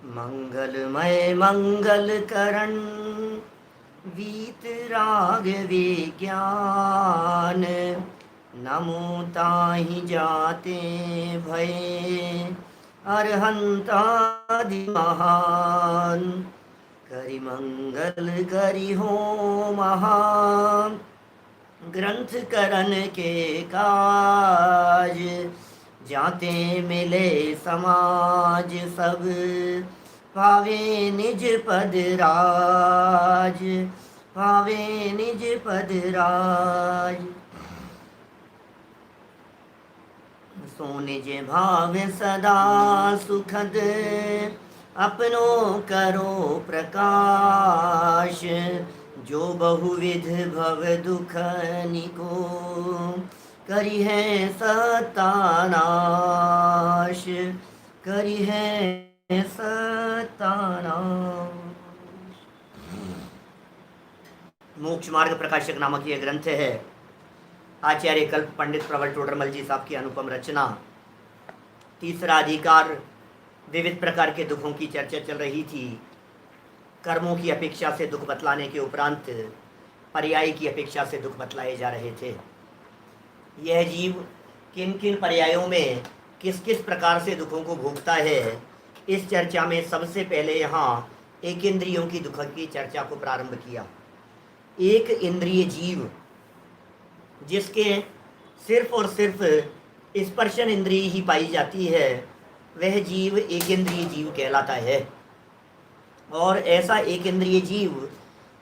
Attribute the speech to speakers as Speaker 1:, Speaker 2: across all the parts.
Speaker 1: मंगलमय मंगल करण वीतराग विज्ञान। नमो ताहि जाते भये अरहंतादि महान। करि मंगल करि हो महा ग्रंथ करण के काज। जाते मिले समाज सब पावे निज पद राज। पावे निज पद राज। सो निज भाव सदा सुखद अपनो करो प्रकाश। जो बहुविध भव दुख निको करी है सतानाश। करी है सतानाश। मोक्ष मार्ग प्रकाशक नामक यह ग्रंथ है। आचार्य कल्प पंडित प्रवर टोडरमल जी साहब की अनुपम रचना। तीसरा अधिकार विविध प्रकार के दुखों की चर्चा चल रही थी। कर्मों की अपेक्षा से दुख बतलाने के उपरांत पर्याय की अपेक्षा से दुख बतलाए जा रहे थे। यह जीव किन किन पर्यायों में किस किस प्रकार से दुखों को भोगता है, इस चर्चा में सबसे पहले यहाँ एक इंद्रियों की दुख की चर्चा को प्रारंभ किया। एक इंद्रिय जीव जिसके सिर्फ और सिर्फ स्पर्शन इंद्रिय ही पाई जाती है, वह जीव एक इंद्रिय जीव कहलाता है। और ऐसा एक इंद्रिय जीव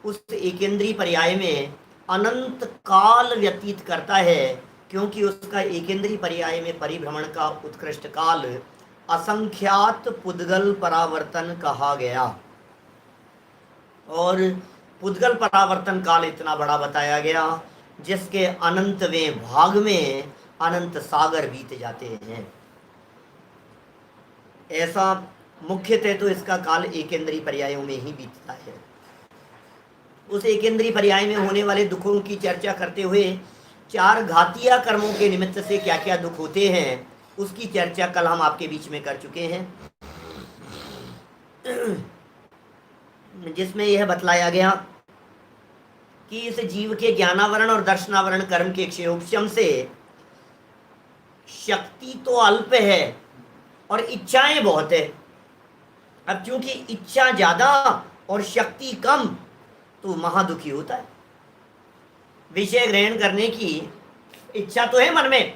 Speaker 1: उस एक इंद्रिय पर्याय में अनंत काल व्यतीत करता है, क्योंकि उसका एक इंद्रिय पर्याय में परिभ्रमण का उत्कृष्ट काल असंख्यात पुद्गल परावर्तन कहा गया। और पुद्गल परावर्तन काल इतना बड़ा बताया गया जिसके अनंतवें भाग में अनंत सागर बीत जाते हैं। ऐसा मुख्यतः तो इसका काल एकेंद्रीय पर्यायों में ही बीतता है। उस एकेंद्रीय पर्याय में होने वाले दुखों की चर्चा करते हुए चार घातिया कर्मों के निमित्त से क्या क्या दुख होते हैं, उसकी चर्चा कल हम आपके बीच में कर चुके हैं, जिसमें यह बतलाया गया कि इस जीव के ज्ञानावरण और दर्शनावरण कर्म के क्षेयोपशम से शक्ति तो अल्प है और इच्छाएं बहुत है। अब चूंकि इच्छा ज्यादा और शक्ति कम, तो महादुखी होता है। विषय ग्रहण करने की इच्छा तो है मन में,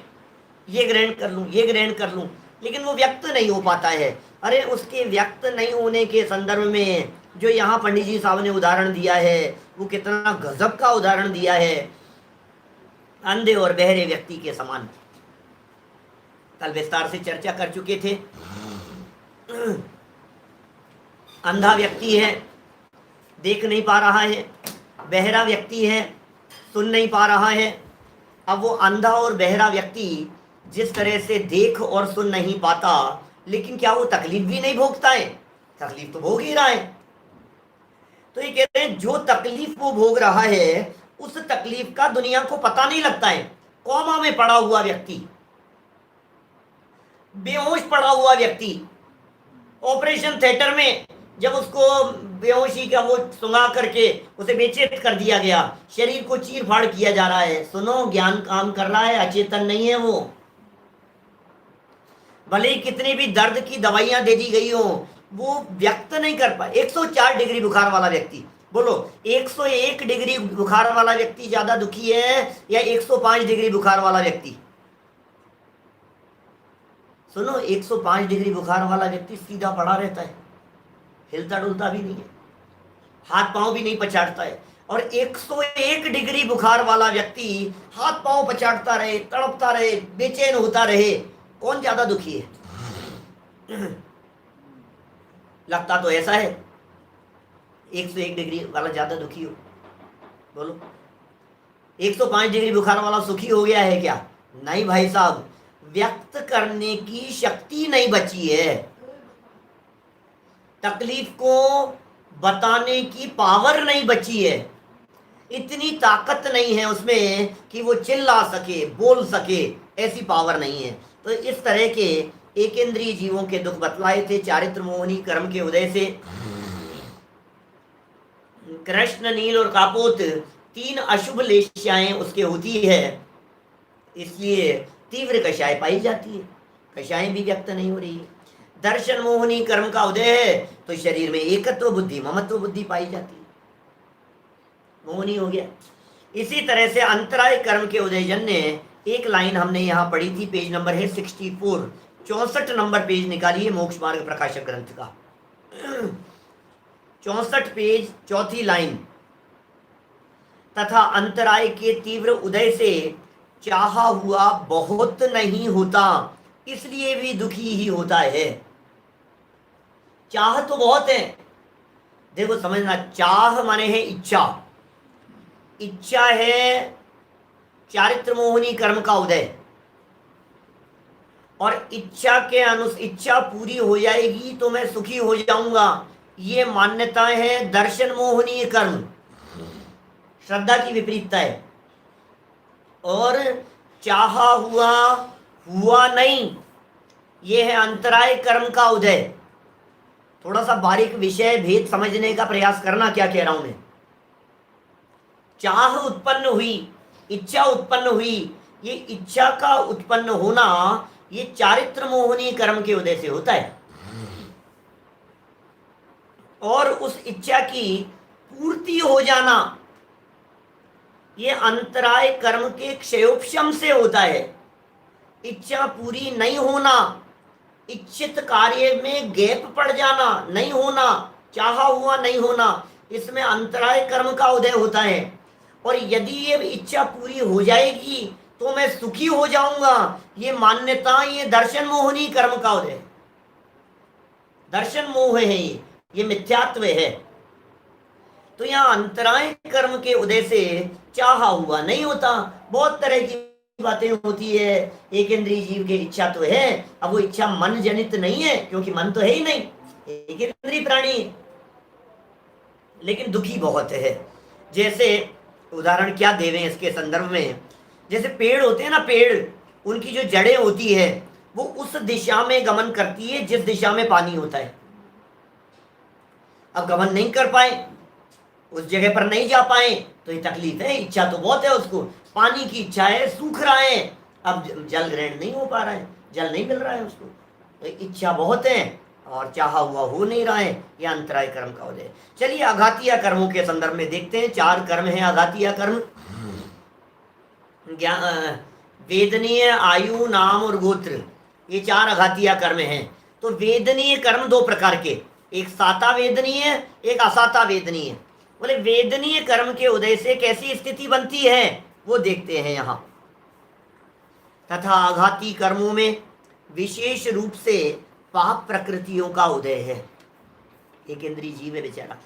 Speaker 1: ये ग्रहण कर लूं, ये ग्रहण कर लूं, लेकिन वो व्यक्त नहीं हो पाता है। अरे उसके व्यक्त नहीं होने के संदर्भ में जो यहाँ पंडित जी साहब ने उदाहरण दिया है, वो कितना गजब का उदाहरण दिया है। अंधे और बहरे व्यक्ति के समान कल विस्तार से चर्चा कर चुके थे। अंधा व्यक्ति है, देख नहीं पा रहा है, बहरा व्यक्ति है, सुन नहीं पा रहा है। अब वो अंधा और बहरा व्यक्ति जिस तरह से देख और सुन नहीं पाता, लेकिन क्या वो तकलीफ भी नहीं भोगता है? तकलीफ तो भोग ही रहा है। तो ये कहते हैं जो तकलीफ वो भोग रहा है, उस तकलीफ का दुनिया को पता नहीं लगता है। कोमा में पड़ा हुआ व्यक्ति, बेहोश पड़ा हुआ व्यक्ति, ऑपरेशन थिएटर में जब उसको बेहोशी का वो सुंगा करके उसे बेचैन कर दिया गया, शरीर को चीर फाड़ किया जा रहा है। सुनो, ज्ञान काम कर रहा है, अचेतन नहीं है वो। भले ही कितनी भी दर्द की दवाइयां दे दी गई हो, वो व्यक्त नहीं कर पाए। 104 डिग्री बुखार वाला व्यक्ति, बोलो 101 डिग्री बुखार वाला व्यक्ति ज्यादा दुखी है या 105 डिग्री बुखार वाला व्यक्ति? सुनो, 105 डिग्री बुखार वाला व्यक्ति सीधा पड़ा रहता है, हिलता डुलता भी नहीं है, हाथ पांव भी नहीं पछाड़ता है। और 101 डिग्री बुखार वाला व्यक्ति हाथ पांव पछाड़ता रहे, तड़पता रहे, बेचैन होता रहे, कौन ज्यादा दुखी है? लगता तो ऐसा है 101 डिग्री वाला ज्यादा दुखी हो। बोलो, 105 डिग्री बुखार वाला सुखी हो गया है क्या? नहीं भाई साहब, व्यक्त करने की शक्ति नहीं बची है। तकलीफ को बताने की पावर नहीं बची है। इतनी ताकत नहीं है उसमें कि वो चिल्ला सके, बोल सके, ऐसी पावर नहीं है। तो इस तरह के एक इंद्रिय जीवों के दुख बतलाए थे चारित्र मोहनी कर्म के उदय से। कृष्ण, नील और कापोत 3 अशुभ लेश्याएं उसके होती है, इसलिए तीव्र कषाय पाई जाती है, कषाएं भी व्यक्त नहीं हो रही है। दर्शन मोहनी कर्म का उदय है तो शरीर में एकत्व बुद्धि, ममत्व बुद्धि पाई जाती है, मोहनी हो गया। इसी तरह से अंतराय कर्म के उदय जन्य एक लाइन हमने यहाँ पढ़ी थी, पेज नंबर है 64, 64 नंबर पेज निकालिए मोक्ष मार्ग प्रकाशक ग्रंथ का 64 पेज, चौथी लाइन। तथा अंतराय के तीव्र उदय से चाहा हुआ बहुत नहीं होता, इसलिए भी दुखी ही होता है। चाह तो बहुत है, देखो समझना, चाह माने है इच्छा, इच्छा है चारित्र मोहनी कर्म का उदय, और इच्छा के अनुसार इच्छा पूरी हो जाएगी तो मैं सुखी हो जाऊंगा, ये मान्यता है दर्शन मोहनीय कर्म, श्रद्धा की विपरीतता है। और चाहा हुआ हुआ नहीं, ये है अंतराय कर्म का उदय। थोड़ा सा बारीक विषय भेद समझने का प्रयास करना, क्या कह रहा हूं मैं। चाह उत्पन्न हुई, इच्छा उत्पन्न हुई, ये इच्छा का उत्पन्न होना ये चारित्र मोहनी कर्म के उदय से होता है, और उस इच्छा की पूर्ति हो जाना ये अंतराय कर्म के क्षयोपशम से होता है। इच्छा पूरी नहीं होना, इच्छित कार्य में गैप पड़ जाना, नहीं होना, चाहा हुआ नहीं होना, इसमें अंतराय कर्म का उदय होता है। और यदि ये इच्छा पूरी हो जाएगी तो मैं सुखी हो जाऊंगा, ये मान्यता ये दर्शन मोहनी कर्म का उदय, दर्शन मोह है, ये मिथ्यात्व है। तो यहाँ अंतराय कर्म के उदय से चाहा हुआ नहीं होता। बहुत तरह की बातें होती है, एक इंद्रिय जीव की इच्छा तो है, अब वो इच्छा मन जनित नहीं है, क्योंकि मन तो है ही नहीं, एक इंद्रिय प्राणी है, लेकिन दुखी बहुत है। जैसे उदाहरण क्या देवें इसके संदर्भ में, जैसे पेड़ होते हैं ना, पेड़, उनकी जो जड़ें होती है वो उस दिशा में गमन करती है जिस दिशा में पानी होता है। अब गमन नहीं कर पाए, उस जगह पर नहीं जा पाए तो ये तकलीफ है। इच्छा तो बहुत है, उसको पानी की इच्छा है, सूख रहा है, अब जल ग्रहण नहीं हो पा रहा है, जल नहीं मिल रहा है उसको, तो इच्छा बहुत है और चाहा हुआ हो नहीं रहा है, यह अंतराय कर्म का उदय। चलिए आघातीय कर्मों के संदर्भ में देखते हैं। 4 कर्म है आघातीय कर्म, वेदनीय, आयु, नाम और गोत्र, ये 4 आघातीय कर्म हैं। तो वेदनीय कर्म 2 प्रकार के, एक साता वेदनीय, एक असाता वेदनीय। बोले वेदनीय कर्म के उदय से कैसी स्थिति बनती है वो देखते हैं यहाँ। तथा आघाती कर्मों में विशेष रूप से पाप प्रकृतियों का उदय है। एक इंद्रिय जीव है बेचारा,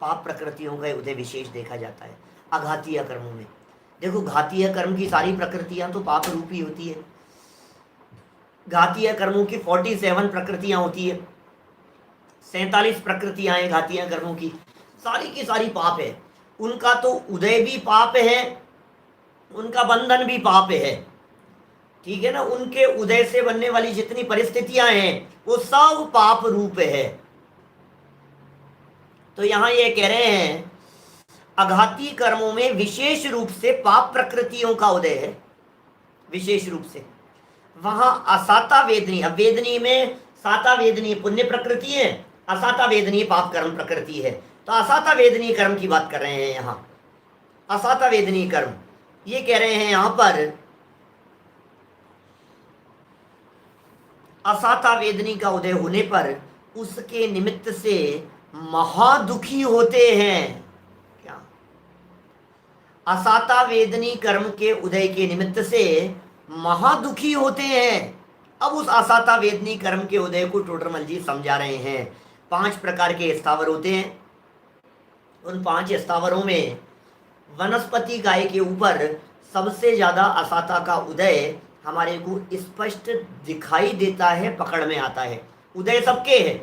Speaker 1: पाप प्रकृतियों का उदय विशेष देखा जाता है आघातीय कर्मों में। देखो घातीय कर्म की सारी प्रकृतियां तो पाप रूपी होती है, घातीय कर्मों की 47 प्रकृतियां होती है, 47 प्रकृतियां हैं घातीय कर्मों की, सारी की सारी पाप है। उनका तो उदय भी पाप है, उनका बंधन भी पाप है, ठीक है ना। उनके उदय से बनने वाली जितनी परिस्थितियां हैं वो सब पाप रूप है। तो यहां ये कह रहे हैं आघाती कर्मों में विशेष रूप से पाप प्रकृतियों का उदय है, विशेष रूप से। वहां असाता वेदनी, अब वेदनी में साता वेदनी पुण्य प्रकृति है, असाता वेदनी पाप कर्म प्रकृति है। तो असाता वेदनी कर्म की बात कर रहे हैं यहां, असाता वेदनी कर्म। ये कह रहे हैं यहां पर असाता वेदनी का उदय होने पर उसके निमित्त से महादुखी होते हैं। क्या असाता वेदनी कर्म के उदय के निमित्त से महादुखी होते हैं। अब उस असाता वेदनी कर्म के उदय को टोडरमल जी समझा रहे हैं। 5 प्रकार के स्थावर होते हैं, उन 5 स्थावरों में वनस्पति गाय के ऊपर सबसे ज्यादा असाता का उदय हमारे को स्पष्ट दिखाई देता है, पकड़ में आता है। उदय सबके है,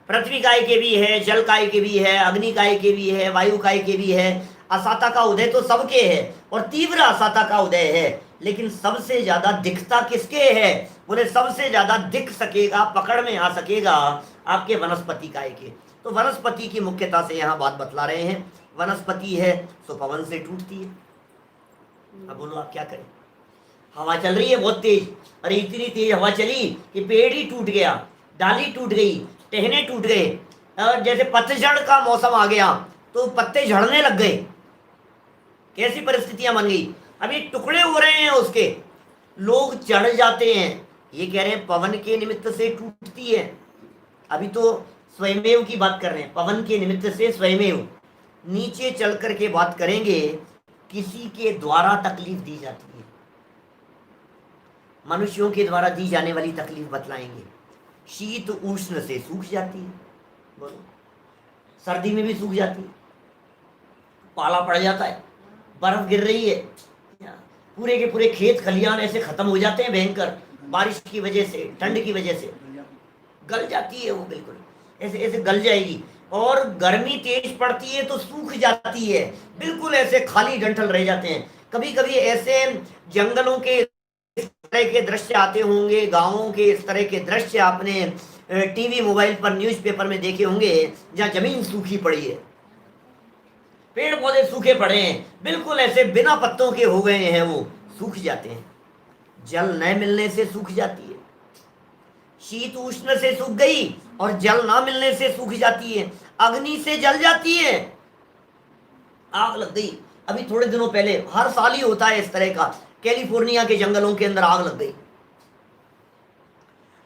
Speaker 1: पृथ्वी काय के भी है, जल काय के भी है, अग्नि काय के भी है, वायु काय के भी है। असाता का उदय तो सबके है और तीव्र असाता का उदय है। लेकिन सबसे ज्यादा दिखता किसके है? बोले सबसे ज्यादा दिख सकेगा, पकड़ में आ सकेगा आपके वनस्पति काय के। तो वनस्पति की मुख्यता से यहाँ बात बतला रहे हैं। वनस्पति है सो पवन से टूटती है। अब बोलो आप क्या करें? हवा चल रही है बहुत तेज, अरे इतनी तेज हवा चली कि पेड़ ही टूट गया, डाली टूट गई, टहने टूट गए, और जैसे पतझड़ का मौसम आ गया तो पत्ते झड़ने लग गए। कैसी परिस्थितियां बन गई? अभी टुकड़े हो रहे हैं उसके, लोग चढ़ जाते हैं। ये कह रहे हैं पवन के निमित्त से टूटती है। अभी तो स्वयमेव की बात कर रहे हैं, पवन के निमित्त से स्वयमेव। नीचे चल करके बात करेंगे, किसी के द्वारा तकलीफ दी जाती है, मनुष्यों के द्वारा दी जाने वाली तकलीफ बतलाएंगे। शीत उष्ण से सूख जाती है, बोलो सर्दी में भी सूख जाती है, पाला पड़ जाता है, बर्फ गिर रही है, पूरे के पूरे खेत खलियान ऐसे खत्म हो जाते हैं भयंकर, बारिश की वजह से, ठंड की वजह से गल जाती है वो, बिल्कुल ऐसे ऐसे गल जाएगी। और गर्मी तेज पड़ती है तो सूख जाती है, बिल्कुल ऐसे खाली डंठल रह जाते हैं। कभी कभी ऐसे जंगलों के इस तरह के दृश्य आते होंगे, गांवों के इस तरह के दृश्य आपने टीवी मोबाइल पर न्यूज़पेपर में देखे होंगे, जहाँ जमीन सूखी पड़ी है, पेड़ पौधे सूखे पड़े हैं, बिल्कुल ऐसे बिना पत्तों के हो गए हैं, वो सूख जाते हैं। जल न मिलने से सूख जाती है, शीत उष्ण से सूख गई और जल ना मिलने से सूख जाती है, अग्नि से जल जाती है, आग लग गई। अभी थोड़े दिनों पहले, हर साल ही होता है इस तरह का, कैलिफोर्निया के जंगलों के अंदर आग लग गई।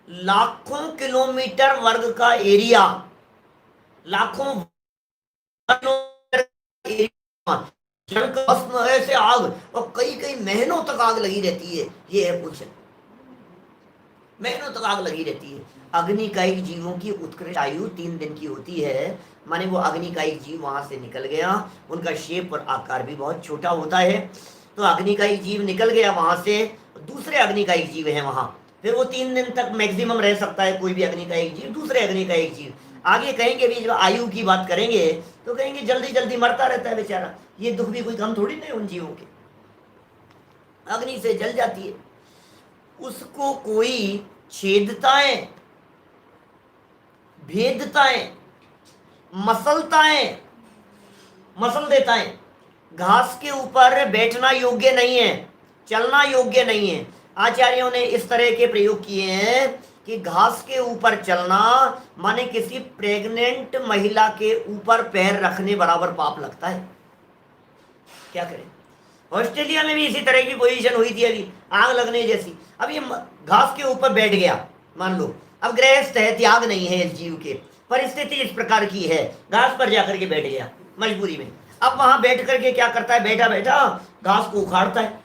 Speaker 1: लाखों किलोमीटर वर्ग का एरिया, लाखों ऐसे आग, और कई कई महीनों तक आग लगी रहती है। ये है कुछ महीनों तक आग लगी रहती है। अग्निकायिक जीवों की उत्कृष्ट आयु 3 दिन की होती है, माने वो अग्निकायिक जीव वहां से निकल गया, उनका शेप और आकार भी बहुत छोटा होता है। तो अग्निकायिक जीव निकल गया वहां से, दूसरे अग्निकायिक जीव हैं वहां, फिर वो 3 दिन तक मैक्सिमम रह सकता है कोई भी अग्निकायिक जीव, दूसरे अग्निकायिक जीव। आगे कहेंगे भी, जब आयु की बात करेंगे तो कहेंगे जल्दी जल्दी मरता रहता है बेचारा, ये दुख भी कोई कम थोड़ी नहीं उन जीवों के, अग्नि से जल जाती है। उसको कोई छेदता है, भेदता है, मसलता है, मसल देता है। घास के ऊपर बैठना योग्य नहीं है, चलना योग्य नहीं है। आचार्यों ने इस तरह के प्रयोग किए हैं कि घास के ऊपर चलना माने किसी प्रेग्नेंट महिला के ऊपर पैर रखने बराबर पाप लगता है। क्या करें? ऑस्ट्रेलिया में भी इसी तरह की पोजीशन हुई थी अभी, आग लगने जैसी। अब ये घास के ऊपर बैठ गया, मान लो अब गृहस्थ है, त्याग नहीं है इस जीव के, परिस्थिति इस प्रकार की है, घास पर जाकर के बैठ गया मजबूरी में। अब वहां बैठ करके क्या करता है? बैठा बैठा घास को उखाड़ता है,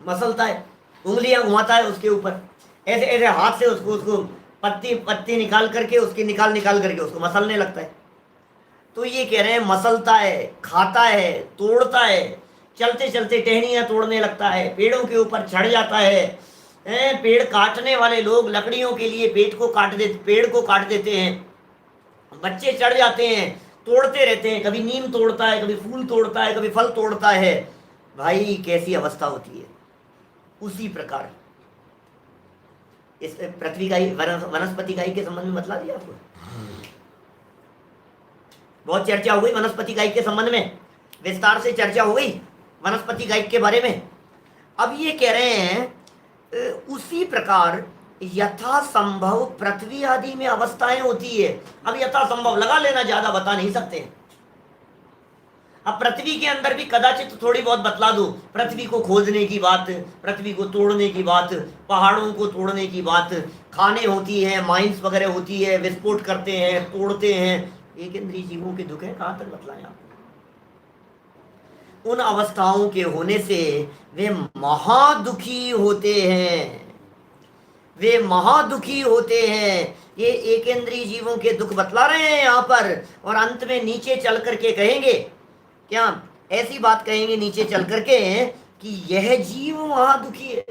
Speaker 1: मसलता है, उंगलियां घुमाता है उसके ऊपर, ऐसे ऐसे हाथ से उसको पत्ती पत्ती निकाल करके, उसकी निकाल करके उसको मसलने लगता है। तो ये कह रहे हैं मसलता है, खाता है, तोड़ता है, चलते चलते टहनियाँ तोड़ने लगता है, पेड़ों के ऊपर चढ़ जाता है। पेड़ काटने वाले लोग लकड़ियों के लिए पेड़ को काट देते हैं, बच्चे चढ़ जाते हैं, तोड़ते रहते हैं, कभी नीम तोड़ता है, कभी फूल तोड़ता है, कभी फल तोड़ता है। भाई कैसी अवस्था होती है। उसी प्रकार इस पृथ्वी का वनस्पति का के संबंध में बतला दिया आपको, बहुत चर्चा हो गई वनस्पति गायिक के संबंध में, विस्तार से चर्चा हो गई वनस्पति गायिक के बारे में। अब ये कह रहे हैं उसी प्रकार यथा संभव पृथ्वी आदि में अवस्थाएं होती है। अब यथा संभव लगा लेना, ज्यादा बता नहीं सकते। अब पृथ्वी के अंदर भी कदाचित थोड़ी बहुत बतला दो, पृथ्वी को खोदने की बात, पृथ्वी को तोड़ने की बात, पहाड़ों को तोड़ने की बात, खाने होती है, माइंस वगैरह होती है, विस्फोट करते हैं, तोड़ते हैं, एक इंद्रिय जीवों के दुख है, कहां तक बतलाएं आप। उन अवस्थाओं के होने से वे महादुखी होते हैं, वे महादुखी होते हैं। ये एक इंद्रिय जीवों के दुख बतला रहे हैं यहाँ पर, और अंत में नीचे चल करके कहेंगे, क्या ऐसी बात कहेंगे नीचे चल करके कि यह जीव महादुखी है।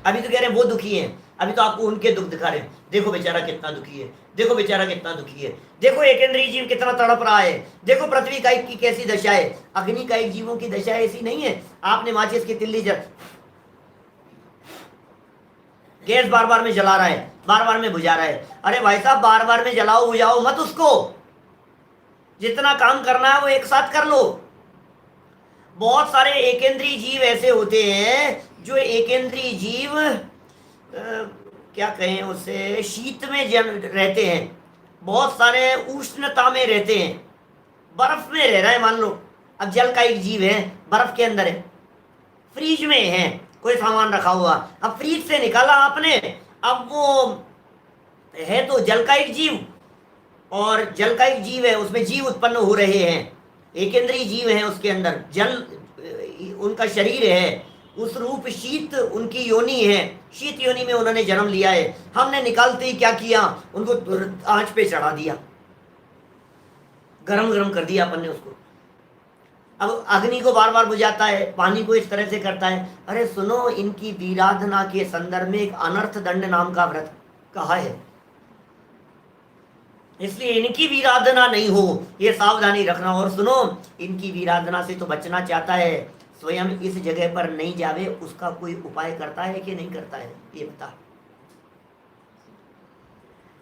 Speaker 1: अभी तो कह रहे हैं वो दुखी हैं, अभी तो आपको उनके दुख दिखा रहे हैं, देखो बेचारा कितना दुखी है, देखो बेचारा कितना दुखी है, देखो एक इंद्रिय जीव कितना तड़प रहा है, देखो पृथ्वी कायिक की कैसी दशा है। अग्नि कायिक जीवों की दशा ऐसी नहीं है, आपने माचिस की तिल्ली गैस बार बार में जला रहा है, बार बार में बुझा रहा है। अरे भाई साहब, बार बार में जलाओ बुझाओ मत उसको, जितना काम करना है वो एक साथ कर लो। बहुत सारे एकेंद्रीय जीव ऐसे होते हैं जो एकेंद्रीय जीव क्या कहें उसे, शीत में रहते हैं, बहुत सारे उष्णता में रहते हैं, बर्फ में रह रहा है मान लो। अब जल का एक जीव है, बर्फ के अंदर है, फ्रीज में है कोई सामान रखा हुआ, अब फ्रीज से निकाला आपने, अब वो है तो जल का एक जीव, और जल का एक जीव है, उसमें जीव उत्पन्न हो रहे हैं, एकेंद्रीय जीव है उसके अंदर, जल उनका शरीर है, उस रूप शीत उनकी योनि है, शीत योनि में उन्होंने जन्म लिया है। हमने निकालते ही क्या किया, उनको आंच पे चढ़ा दिया, गरम गरम कर दिया अपन ने उसको। अब अग्नि को बार बार बुझाता है, पानी को इस तरह से करता है। अरे सुनो, इनकी वीराधना के संदर्भ में एक अनर्थ दंड नाम का व्रत कहा है, इसलिए इनकी वीराधना नहीं हो ये सावधानी रखना। और सुनो, इनकी वीराधना से तो बचना चाहता है, स्वयं इस जगह पर नहीं जावे, उसका कोई उपाय करता है कि नहीं करता है, ये बता।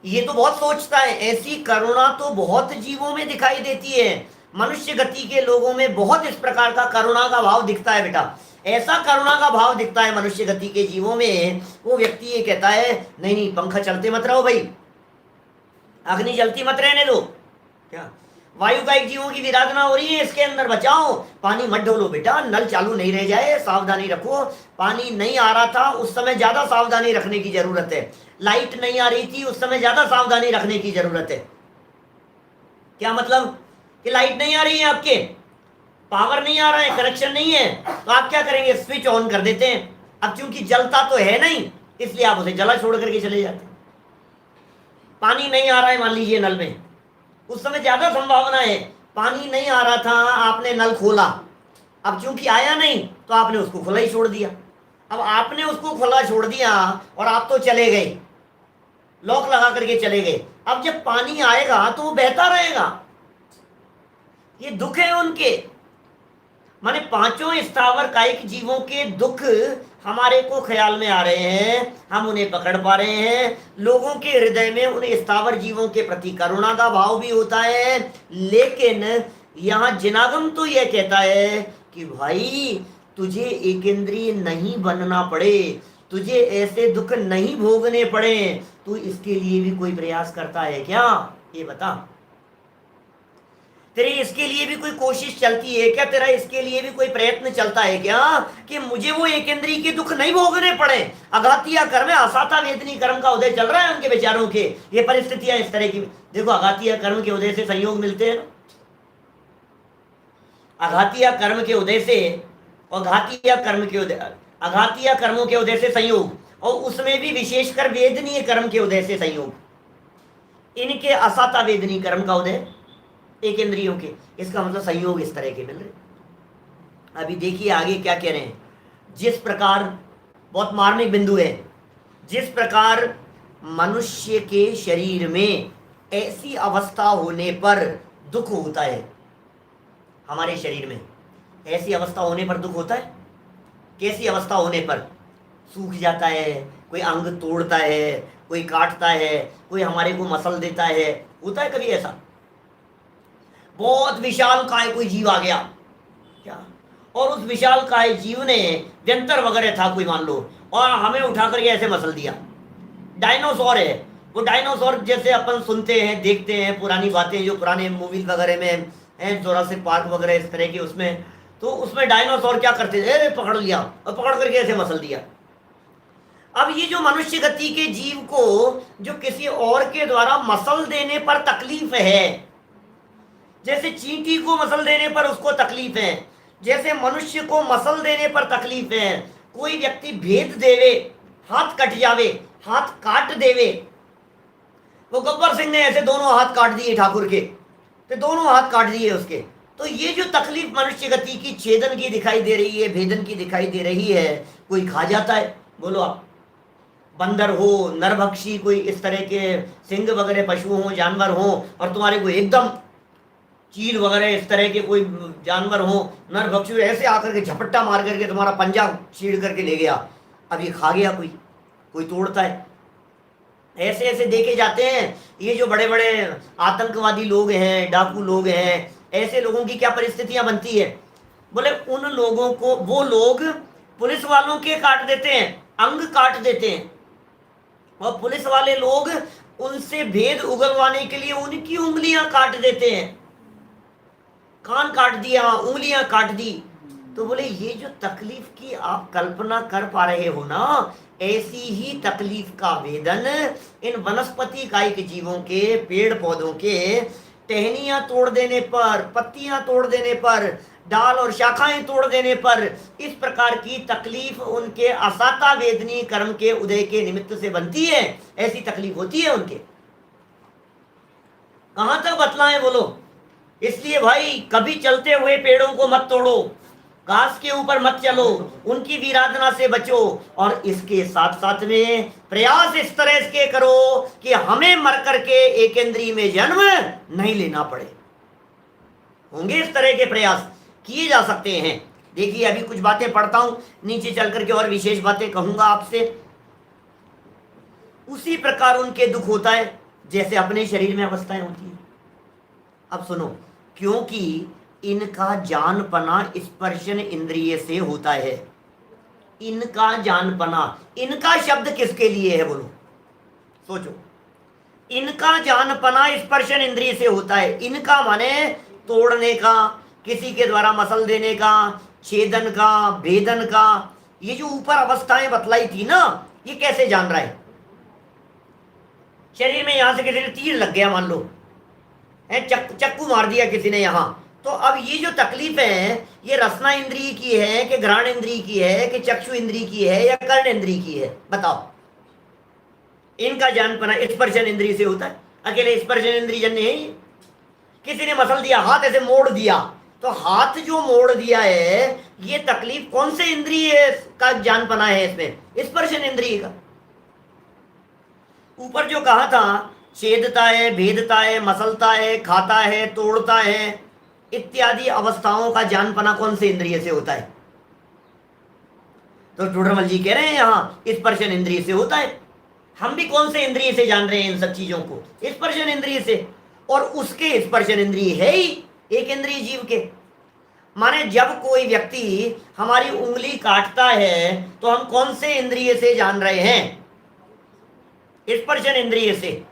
Speaker 1: ये तो बहुत सोचता है, ऐसी करुणा तो बहुत जीवों में दिखाई देती है, मनुष्य गति के लोगों में बहुत इस प्रकार का करुणा का भाव दिखता है बेटा, ऐसा करुणा का भाव दिखता है मनुष्य गति के जीवों में। वो व्यक्ति ये कहता है, नहीं नहीं पंखा चलते मत रहो भाई, अग्नि जलती मत रहने दो। क्या वायु का एक जीवों की विराधना हो रही है, इसके अंदर बचाओ, पानी मत ढोलो बेटा, नल चालू नहीं रह जाए, सावधानी रखो। पानी नहीं आ रहा था उस समय ज्यादा सावधानी रखने की जरूरत है, लाइट नहीं आ रही थी उस समय ज्यादा सावधानी रखने की जरूरत है। क्या मतलब कि लाइट नहीं आ रही है, आपके पावर नहीं आ रहा है, कनेक्शन नहीं है, तो आप क्या करेंगे, स्विच ऑन कर देते हैं। अब चूंकि जलता तो है नहीं, इसलिए आप उसे जला छोड़ करके चले जाते हैं। पानी नहीं आ रहा है मान लीजिए नल में, उस समय ज्यादा संभावना है, पानी नहीं आ रहा था, आपने नल खोला, अब चूंकि आया नहीं तो आपने उसको खुला ही छोड़ दिया। अब आपने उसको खुला छोड़ दिया और आप तो चले गए, लॉक लगा करके चले गए। अब जब पानी आएगा तो वो बहता रहेगा, ये दुख है उनके। माने पांचों स्थावर कायिक जीवों के दुख हमारे को ख्याल में आ रहे हैं, हम उन्हें पकड़ पा रहे हैं। लोगों के हृदय में उन स्थावर जीवों के प्रति करुणा का भाव भी होता है, लेकिन यहाँ जिनागम तो यह कहता है कि भाई तुझे एकेंद्रीय नहीं बनना पड़े, तुझे ऐसे दुख नहीं भोगने पड़े, तू इसके लिए भी कोई प्रयास करता है क्या, ये बता। तेरे इसके लिए भी कोई कोशिश चलती है क्या, तेरा इसके लिए भी कोई प्रयत्न चलता है क्या कि मुझे वो एकेंद्रीय के दुख नहीं भोगने पड़े। अघातिया कर्म है, असाता वेदनी कर्म का उदय चल रहा है उनके बेचारों के, ये परिस्थितियां इस तरह की। देखो अघातिया कर्म के उदय से संयोग मिलते हैं, अघातिया कर्म के उदय से, और घातिया कर्म के उदय, अघातिया कर्मों के उदय से संयोग, और उसमें भी विशेषकर वेदनीय कर्म के उदय से संयोग। इनके असाता वेदनी कर्म का उदय एक इंद्रियों के, इसका मतलब संयोग इस तरह के मिल रहे। अभी देखिए आगे क्या कह रहे हैं। जिस प्रकार, बहुत मार्मिक बिंदु है, जिस प्रकार मनुष्य के शरीर में ऐसी अवस्था होने पर दुख होता है, हमारे शरीर में ऐसी अवस्था होने पर दुख होता है। कैसी अवस्था होने पर? सूख जाता है, कोई अंग तोड़ता है, कोई काटता है, कोई हमारे को मसल देता है, होता है कभी ऐसा? बहुत विशाल काय कोई जीव आ गया क्या, और उस विशाल काय जीव ने, व्यंतर वगैरह था कोई मान लो, और हमें उठा करके ऐसे मसल दिया। डायनासोर है वो, डायनासोर जैसे अपन सुनते हैं देखते हैं पुरानी बातें जो पुराने मूवीज वगैरह में हैं, जोरासिक पार्क वगैरह इस तरह की, उसमें तो उसमें डायनासोर क्या करते थे, पकड़ लिया और पकड़ करके ऐसे मसल दिया। अब ये जो मनुष्य गति के जीव को जो किसी और के द्वारा मसल देने पर तकलीफ है, जैसे चींटी को मसल देने पर उसको तकलीफ है, जैसे मनुष्य को मसल देने पर तकलीफ है, कोई व्यक्ति भेद देवे, हाथ कट जावे, हाथ काट देवे। वो गब्बर सिंह ने ऐसे दोनों हाथ काट दिए ठाकुर के, तो दोनों हाथ काट दिए उसके। तो ये जो तकलीफ मनुष्य गति की छेदन की दिखाई दे रही है, भेदन की दिखाई दे रही है, कोई खा जाता है, बोलो आप, बंदर हो, नरभक्षी कोई इस तरह के सिंह वगैरह पशु हो, जानवर हो, और तुम्हारे को एकदम चील वगैरह इस तरह के कोई जानवर हो, नरभक्षी ऐसे आकर के झपट्टा मार करके तुम्हारा पंजा छीड़ करके ले गया, अब ये खा गया कोई, कोई तोड़ता है। ऐसे ऐसे देखे जाते हैं। ये जो बड़े बड़े आतंकवादी लोग हैं, डाकू लोग हैं, ऐसे लोगों की क्या परिस्थितियां बनती है? बोले उन लोगों को वो लोग पुलिस वालों के काट देते हैं, अंग काट देते हैं, और पुलिस वाले लोग उनसे भेद उगलवाने के लिए उनकी उंगलियां काट देते हैं। कान काट दिया, उंगलियां काट दी। तो बोले ये जो तकलीफ की आप कल्पना कर पा रहे हो ना, ऐसी ही तकलीफ का वेदन इन वनस्पति कायिक जीवों के, पेड़ पौधों के टहनियां तोड़ देने पर, पत्तियां तोड़ देने पर, डाल और शाखाएं तोड़ देने पर इस प्रकार की तकलीफ उनके असाता वेदनी कर्म के उदय के निमित्त से बनती है। ऐसी तकलीफ होती है उनके। कहां तक बतलाएं बोलो? इसलिए भाई कभी चलते हुए पेड़ों को मत तोड़ो, घास के ऊपर मत चलो, उनकी विराधना से बचो, और इसके साथ साथ में प्रयास इस तरह के करो कि हमें मर करके एकेंद्रीय में जन्म नहीं लेना पड़े। होंगे इस तरह के प्रयास किए जा सकते हैं। देखिए अभी कुछ बातें पढ़ता हूं, नीचे चल करके और विशेष बातें कहूंगा आपसे। उसी प्रकार उनके दुख होता है जैसे अपने शरीर में अवस्थाएं होती हैं। अब सुनो, क्योंकि इनका जानपना स्पर्शन इंद्रिय से होता है। इनका जानपना, इनका शब्द किसके लिए है बोलो? सोचो, इनका जानपना स्पर्शन इंद्रिय से होता है। इनका माने तोड़ने का, किसी के द्वारा मसल देने का, छेदन का, भेदन का। ये जो ऊपर अवस्थाएं बतलाई थी ना, ये कैसे जान रहा है? शरीर में यहां से किसी ने तीर लग गया, मान लो चक्कू मार दिया किसी ने यहां, तो अब ये जो तकलीफ है ये रसना इंद्रिय की है कि घ्राण इंद्रिय की है कि चक्षु इंद्रिय की है या कर्ण इंद्रिय की है? बताओ। इनका जानपना स्पर्शन इंद्रिय से होता है। अकेले स्पर्शन इंद्रिय जन्य है ये। किसी ने मसल दिया, हाथ ऐसे मोड़ दिया, तो हाथ जो मोड़ दिया है ये तकलीफ कौन से इंद्रिय का जानपना है? इसमें स्पर्शन इंद्रिय का। ऊपर जो कहा था छेदता है, भेदता है, मसलता है, खाता है, तोड़ता है, इत्यादि अवस्थाओं का जानपना कौन से इंद्रिय से होता है? तो टोडरमल जी कह रहे हैं यहां स्पर्शन इंद्रिय से होता है। हम भी कौन से इंद्रिय से जान रहे हैं इन सब चीजों को? स्पर्शन इंद्रिय से। और उसके स्पर्शन इंद्रिय है ही एक इंद्रिय जीव के। माने जब कोई व्यक्ति हमारी उंगली काटता है तो हम कौन से इंद्रिय से जान रहे हैं? स्पर्शन इंद्रिय से।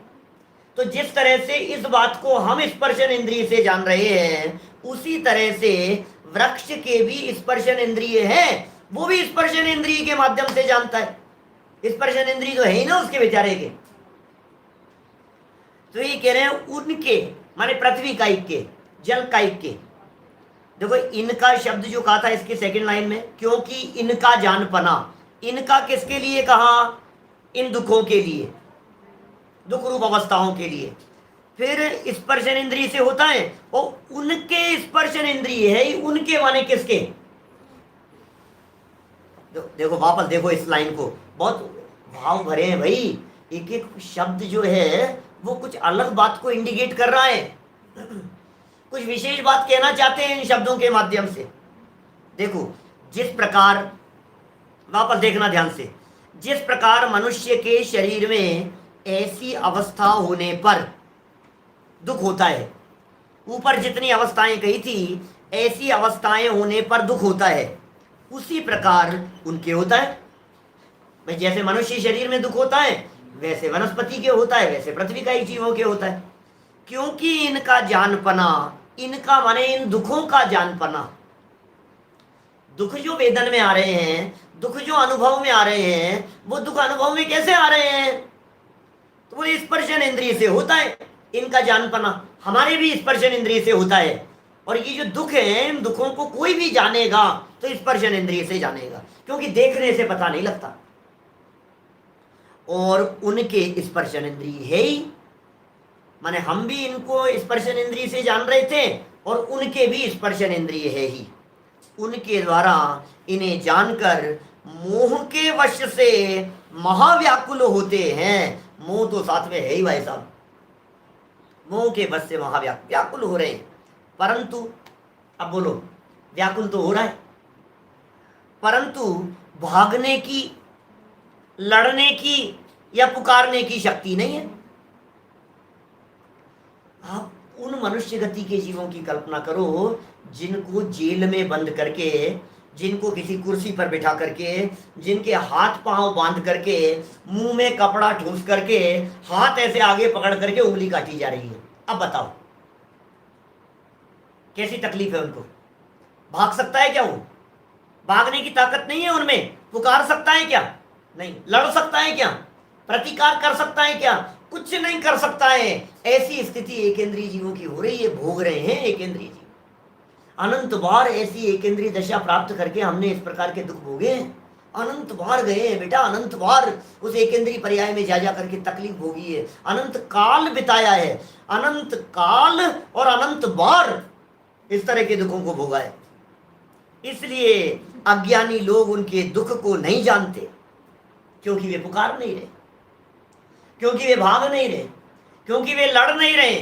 Speaker 1: तो जिस तरह से इस बात को हम स्पर्शन इंद्रिय से जान रहे हैं, उसी तरह से वृक्ष के भी स्पर्शन इंद्रिय है, वो भी स्पर्शन इंद्रिय के माध्यम से जानता है। स्पर्शन इंद्रिय तो है ही ना उसके बेचारे के। तो ये कह रहे हैं उनके माने पृथ्वी कायिक के, जल कायिक के। देखो इनका शब्द जो कहा था इसकी सेकंड लाइन में, क्योंकि इनका जानपना, इनका किसके लिए कहा? इन दुखों के लिए, दुख रूप अवस्थाओं के लिए। फिर स्पर्शन इंद्रिय से होता है, और उनके स्पर्शन इंद्रिय है। उनके माने किसके? देखो वापस देखो इस लाइन को, बहुत भाव भरे हैं भाई। एक एक शब्द जो है वो कुछ अलग बात को इंडिकेट कर रहा है, कुछ विशेष बात कहना चाहते हैं इन शब्दों के माध्यम से। देखो जिस प्रकार, वापस देखना ध्यान से, जिस प्रकार मनुष्य के शरीर में ऐसी अवस्था होने पर दुख होता है, ऊपर जितनी अवस्थाएं कही थी ऐसी अवस्थाएं होने पर दुख होता है, उसी प्रकार उनके होता है। भाई जैसे मनुष्य शरीर में दुख होता है वैसे वनस्पति के होता है, वैसे पृथ्वी का ही जीवों के होता है। क्योंकि इनका जानपना, इनका माने इन दुखों का जानपना, दुख जो वेदन में आ रहे हैं, दुख जो अनुभव में आ रहे हैं, वो दुख अनुभव में कैसे आ रहे हैं? तो वो स्पर्शन इंद्रिय से होता है इनका जानपना। हमारे भी स्पर्शन इंद्रिय से होता है। और ये जो दुख है, इन दुखों को कोई भी जानेगा तो स्पर्शन इंद्रिय से जानेगा, क्योंकि देखने से पता नहीं लगता। और उनके स्पर्शन इंद्रिय है ही, माने हम भी इनको स्पर्शन इंद्रिय से जान रहे थे और उनके भी स्पर्शन इंद्रिय है ही। उनके द्वारा इन्हें जानकर मोह के वश से महाव्याकुल होते हैं। मोह तो साथ में है ही भाई साहब, मोह के बस से व्याकुल हो रहे हैं। परंतु अब बोलो, व्याकुल तो हो रहा है, परंतु भागने की, लड़ने की या पुकारने की शक्ति नहीं है। आप उन मनुष्य गति के जीवों की कल्पना करो जिनको जेल में बंद करके, जिनको किसी कुर्सी पर बिठा करके, जिनके हाथ पांव बांध करके, मुंह में कपड़ा ठूस करके, हाथ ऐसे आगे पकड़ करके उंगली काटी जा रही है। अब बताओ कैसी तकलीफ है उनको। भाग सकता है क्या वो? भागने की ताकत नहीं है उनमें। पुकार सकता है क्या? नहीं। लड़ सकता है क्या? प्रतिकार कर सकता है क्या? कुछ नहीं कर सकता है। ऐसी स्थिति एकेंद्रीय जीवों की हो रही है, भोग रहे हैं एकेंद्रीय जीव। अनंत बार ऐसी एकेंद्रीय दशा प्राप्त करके हमने इस प्रकार के दुख भोगे। अनंत बार गए हैं बेटा, अनंत बार उस एकेंद्रीय पर्याय में जा जा करके तकलीफ भोगी है, अनंत काल बिताया है, अनंत काल और अनंत बार इस तरह के दुखों को भोगा है। इसलिए अज्ञानी लोग उनके दुख को नहीं जानते, क्योंकि वे पुकार नहीं रहे, क्योंकि वे भाग नहीं रहे, क्योंकि वे लड़ नहीं रहे,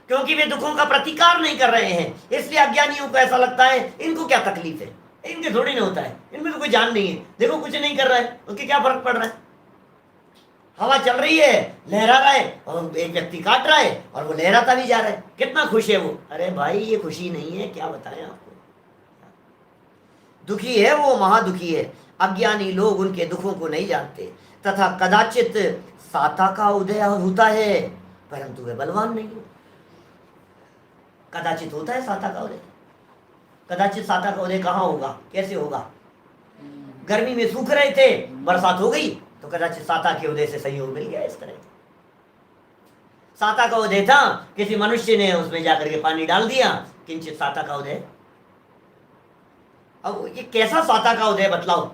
Speaker 1: क्योंकि वे दुखों का प्रतिकार नहीं कर रहे हैं। इसलिए अज्ञानियों को ऐसा लगता है इनको क्या तकलीफ है, इनके थोड़ी ना होता है, इनमें तो कोई जान नहीं है, देखो कुछ नहीं कर रहा है, उसके क्या फर्क पड़ रहा है। हवा चल रही है, लहरा रहा है, और एक व्यक्ति काट रहा है और वो लहराता भी जा रहा है, कितना खुश है वो। अरे भाई ये खुशी नहीं है, क्या बताएं आपको। दुखी है वो, महादुखी है। अज्ञानी लोग उनके दुखों को नहीं जानते, तथा कदाचित साता का उदय होता है, परंतु वे बलवान नहीं है। कदाचित होता है साता का उदय। कदाचित साता का उदय कहाँ होगा, कैसे होगा? गर्मी में सूख रहे थे, बरसात हो गई, तो कदाचित साता के उदय से सहयोग मिल गया। इस तरह साता का उदय था, किसी मनुष्य ने उसमें जाकर के पानी डाल दिया, किंचित साता का उदय। अब ये कैसा साता का उदय बतलाओ।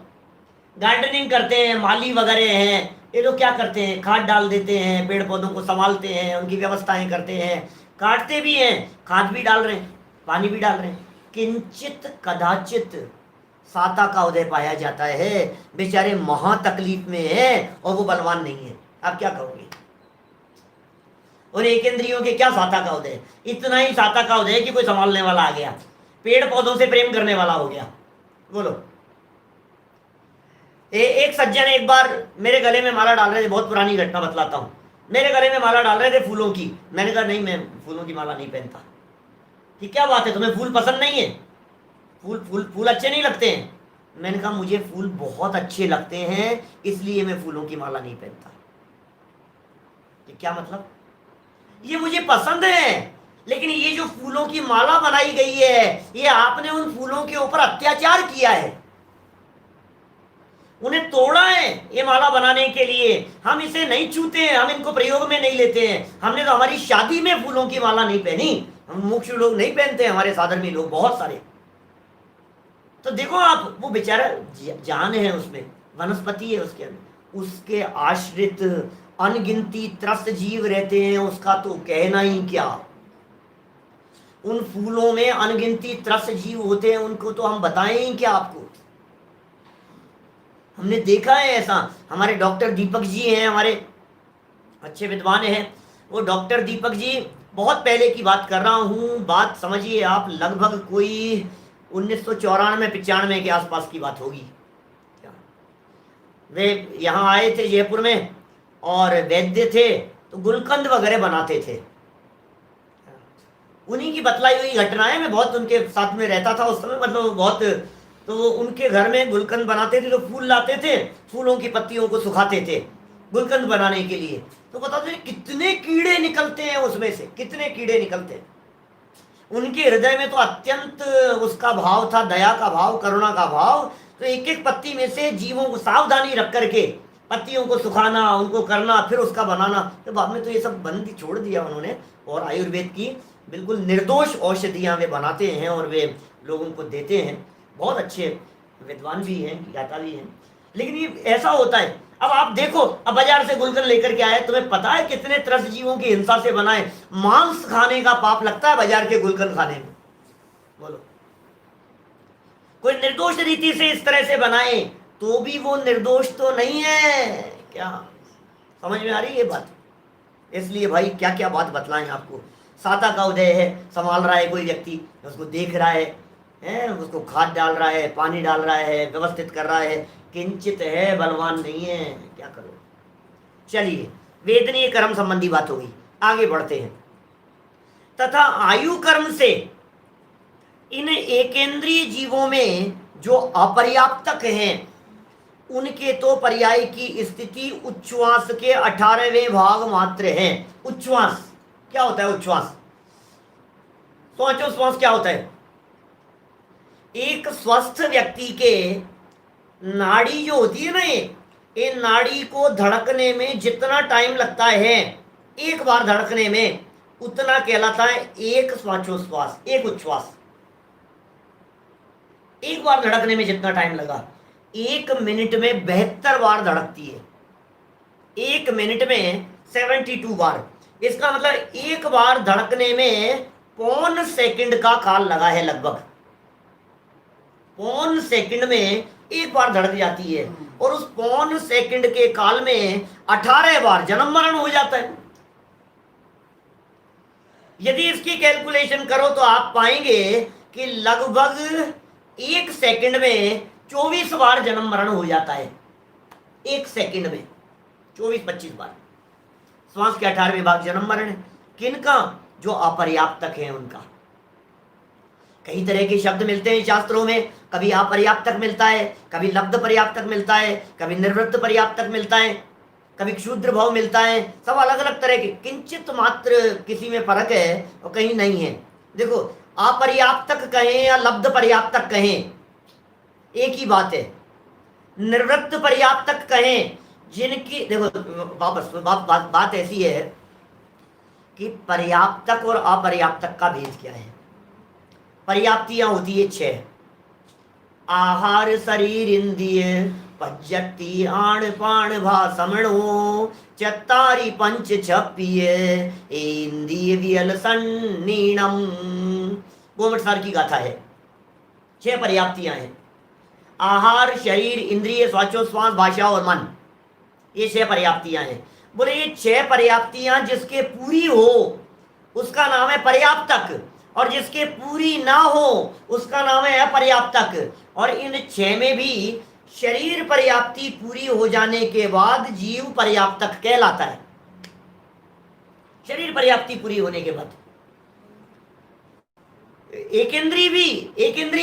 Speaker 1: गार्डनिंग करते हैं, माली वगैरह हैं, ये लोग क्या करते हैं, खाद डाल देते हैं, पेड़ पौधों को संभालते हैं, उनकी व्यवस्थाएं करते हैं, काटते भी हैं, खाद भी डाल रहे हैं, पानी भी डाल रहे हैं। किंचित कदाचित साता का उदय पाया जाता है, बेचारे महा तकलीफ में है और वो बलवान नहीं है। आप क्या कहोगे? और एक इंद्रियों के क्या साता का उदय, इतना ही साता का उदय कि कोई संभालने वाला आ गया, पेड़ पौधों से प्रेम करने वाला हो गया। बोलो। एक सज्जन एक बार मेरे गले में माला डाल रहे थे, बहुत पुरानी घटना बतलाता हूँ। मेरे गले में माला डाल रहे थे फूलों की, मैंने कहा नहीं, मैं फूलों की माला नहीं पहनता। कि क्या बात है, तुम्हें फूल पसंद नहीं है? फूल अच्छे नहीं लगते हैं? मैंने कहा मुझे फूल बहुत अच्छे लगते हैं, इसलिए मैं फूलों की माला नहीं पहनता। ये क्या मतलब? ये मुझे पसंद है, लेकिन ये जो फूलों की माला बनाई गई है, ये आपने उन फूलों के ऊपर अत्याचार किया है, उन्हें तोड़ा है ये माला बनाने के लिए। हम इसे नहीं छूते हैं, हम इनको प्रयोग में नहीं लेते हैं। हमने तो हमारी शादी में फूलों की माला नहीं पहनी, हम मुख्य लोग नहीं पहनते हैं, हमारे साधर्मी लोग बहुत सारे। तो देखो आप, वो बेचारा जान है उसमें, वनस्पति है उसके अंदर, उसके आश्रित अनगिनती त्रस्त जीव रहते हैं, उसका तो कहना ही क्या। उन फूलों में अनगिनती त्रस्त जीव होते हैं, उनको तो हम बताएं ही क्या आपको। हमने देखा है ऐसा। हमारे डॉक्टर दीपक जी हैं, हमारे अच्छे विद्वान हैं, वो डॉक्टर दीपक जी, बहुत पहले की बात कर रहा हूँ, बात समझिए आप, लगभग कोई 1994-95 के आसपास की बात होगी। वे यहाँ आए थे जयपुर में, और वैद्य थे, तो गुलकंद वगैरह बनाते थे। उन्हीं की बतलाई हुई घटनाएं, मैं बहुत उनके साथ में रहता था उस समय, मतलब बहुत। तो वो उनके घर में गुलकंद बनाते थे, तो फूल लाते थे, फूलों की पत्तियों को सुखाते थे गुलकंद बनाने के लिए। तो बताते थे कितने कीड़े निकलते हैं उसमें से, कितने कीड़े निकलते हैं। उनके हृदय में तो अत्यंत उसका भाव था, दया का भाव, करुणा का भाव। तो एक एक पत्ती में से जीवों को सावधानी रख करके पत्तियों को सुखाना, उनको करना, फिर उसका बनाना। तो बाद में तो ये सब बंद छोड़ दिया उन्होंने, और आयुर्वेद की बिल्कुल निर्दोष औषधियाँ वे बनाते हैं और वे लोगों को देते हैं। बहुत अच्छे विद्वान भी हैं, ज्ञाता भी हैं। लेकिन ये ऐसा होता है। अब आप देखो, अब बाजार से गुलकंद लेकर के आए, तुम्हें पता है कितने त्रस्त जीवों की हिंसा से बनाए। मांस खाने का पाप लगता है बाजार के गुलकंद खाने में। बोलो, कोई निर्दोष रीति से इस तरह से बनाए तो भी वो निर्दोष तो नहीं है, क्या समझ में आ रही है ये बात? इसलिए भाई क्या क्या बात बतलाएं आपको। साता का उदय है, संभाल रहा है कोई व्यक्ति, उसको देख रहा है, उसको खाद डाल रहा है, पानी डाल रहा है, व्यवस्थित कर रहा है, किंचित है, बलवान नहीं है, क्या करो। चलिए, वेदनीय कर्म संबंधी बात हो गई, आगे बढ़ते हैं। तथा आयु कर्म से इन एकेंद्रीय जीवों में जो अपर्याप्तक हैं उनके तो पर्याय की स्थिति उच्छ्वास के 18वें भाग मात्र है। उच्छ्वास क्या होता है? उच्छ्वास श्वास क्या होता है? एक स्वस्थ व्यक्ति के नाड़ी जो होती है ना, ये नाड़ी को धड़कने में जितना टाइम लगता है एक बार धड़कने में, उतना कहलाता है एक श्वासोच्छ्वास, एक उच्छ्वास। एक बार धड़कने में जितना टाइम लगा, 1 मिनट में 72 बार धड़कती है। 1 मिनट में 72 बार। इसका मतलब एक बार धड़कने में 0.5 सेकंड का काल लगा है लगभग। 0.5 सेकंड में एक बार धड़क जाती है, और उस 0.5 सेकंड के काल में 18 बार जन्म मरण हो जाता है। यदि इसकी कैलकुलेशन करो तो आप पाएंगे कि लगभग 1 सेकंड में 24 बार जन्म मरण हो जाता है। 1 सेकंड में 24-25 बार श्वास के 18वें भाग जन्म मरण है। किनका? जो अपर्याप्तक है उनका। कई तरह के शब्द मिलते हैं शास्त्रों में, कभी अपर्याप्तक मिलता है, कभी लब्ध पर्याप्तक मिलता है, कभी निर्वृत्त पर्याप्तक मिलता है, कभी क्षुद्र भाव मिलता है। सब अलग अलग तरह के, किंचित मात्र किसी में फर्क है और कहीं नहीं है। देखो, अपर्याप्तक कहें या लब्ध पर्याप्तक कहें, एक ही बात है। निर्वृत्त पर्याप्तक कहें, जिनकी देखो वापस बात ऐसी है कि पर्याप्तक और अपर्याप्तक का भेद क्या है। पर्याप्तियां होती है 6: आहार, शरीर, इंद्रिय, पज्जति, आण, पाण, भाषमणो, चत्तारि पंच छप्पिय, इंद्रिय वियलसन नीणम। गोमटसार की गाथा है। 6 पर्याप्तियां हैं: आहार, शरीर, इंद्रिय, श्वासोच्छ्वास, भाषा और मन। ये 6 पर्याप्तियां हैं। बोले ये 6 पर्याप्तियां जिसके पूरी हो उसका नाम है पर्याप्तक, और जिसके पूरी ना हो उसका नाम है अपर्याप्तक। और इन 6 में भी शरीर पर्याप्ति पूरी हो जाने के बाद जीव पर्याप्तक कहलाता है। शरीर पर्याप्ति पूरी होने के बाद एक इंद्रिय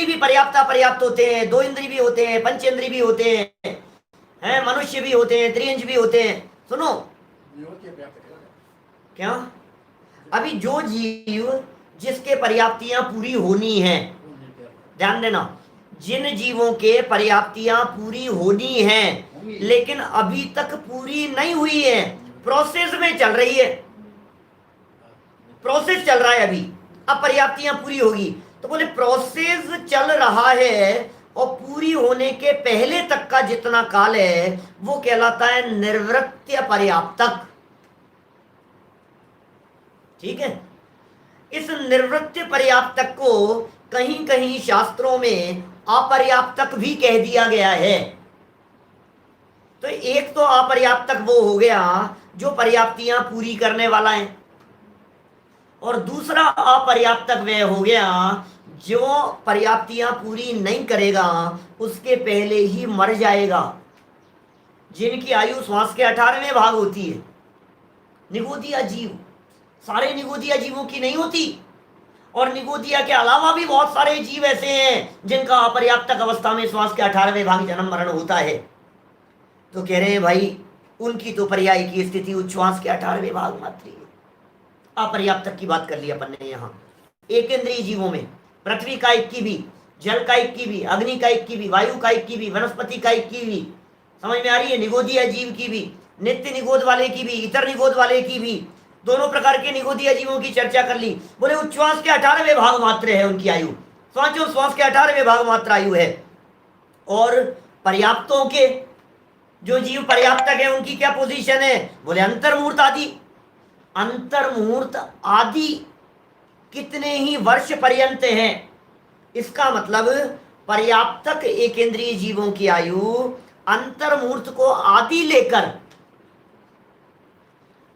Speaker 1: भी पर्याप्त अपर्याप्त होते हैं, 2 इंद्रिय भी होते हैं, पंचेंद्रिय भी होते हैं, मनुष्य भी होते हैं, त्रियंज भी होते हैं। सुनो क्या, अभी जो जीव जिसके पर्याप्तियां पूरी होनी है, ध्यान देना, जिन जीवों के पर्याप्तियां पूरी होनी है लेकिन अभी तक पूरी नहीं हुई है, प्रोसेस में चल रही है, प्रोसेस चल रहा है, अभी अब पर्याप्तियां पूरी होगी। तो बोले प्रोसेस चल रहा है और पूरी होने के पहले तक का जितना काल है वो कहलाता है निर्वृत्य पर्याप्तक। ठीक है, इस निर्वृत्य पर्याप्तक को कहीं कहीं शास्त्रों में अपर्याप्तक भी कह दिया गया है। तो एक तो अपर्याप्तक वो हो गया जो पर्याप्तियां पूरी करने वाला है, और दूसरा अपर्याप्तक वह हो गया जो पर्याप्तियां पूरी नहीं करेगा, उसके पहले ही मर जाएगा। जिनकी आयु श्वास के 18वें भाग होती है। निगोदिया जीव, सारे निगोदिया जीवों की नहीं होती, और निगोदिया के अलावा भी बहुत सारे जीव ऐसे हैं जिनका अपर्याप्तक अवस्था में श्वास के 18वें भाग जन्म मरण होता है। तो कह रहे हैं भाई उनकी तो पर्याय की स्थिति उच्छ्वास के 18वें भाग मात्र है। अपर्याप्तक की बात कर ली अपन ने यहाँ। एक इंद्रिय जीवों में पृथ्वी का 1 भी, जल का 1 भी, अग्नि का 1 भी, वायु का 1 भी, वनस्पति का 1 भी, समझ में आ रही है? निगोदिया जीव की भी, नित्य निगोद वाले की भी, इतर निगोद वाले की भी, दोनों प्रकार के निगोदिया जीवों की चर्चा कर ली। बोले उच्छ्वास के 18वें भाग मात्र है उनकी आयु, श्वास के 18वें भाग मात्र आयु है। और पर्याप्तों के जो जीव पर्याप्तक है उनकी क्या पोजीशन है? बोले अंतर्मुहूर्त आदि। अंतर्मुहूर्त आदि कितने ही वर्ष पर्यंत हैं। इसका मतलब पर्याप्तक एकेंद्रीय जीवों की आयु अंतर्मुहूर्त को आदि लेकर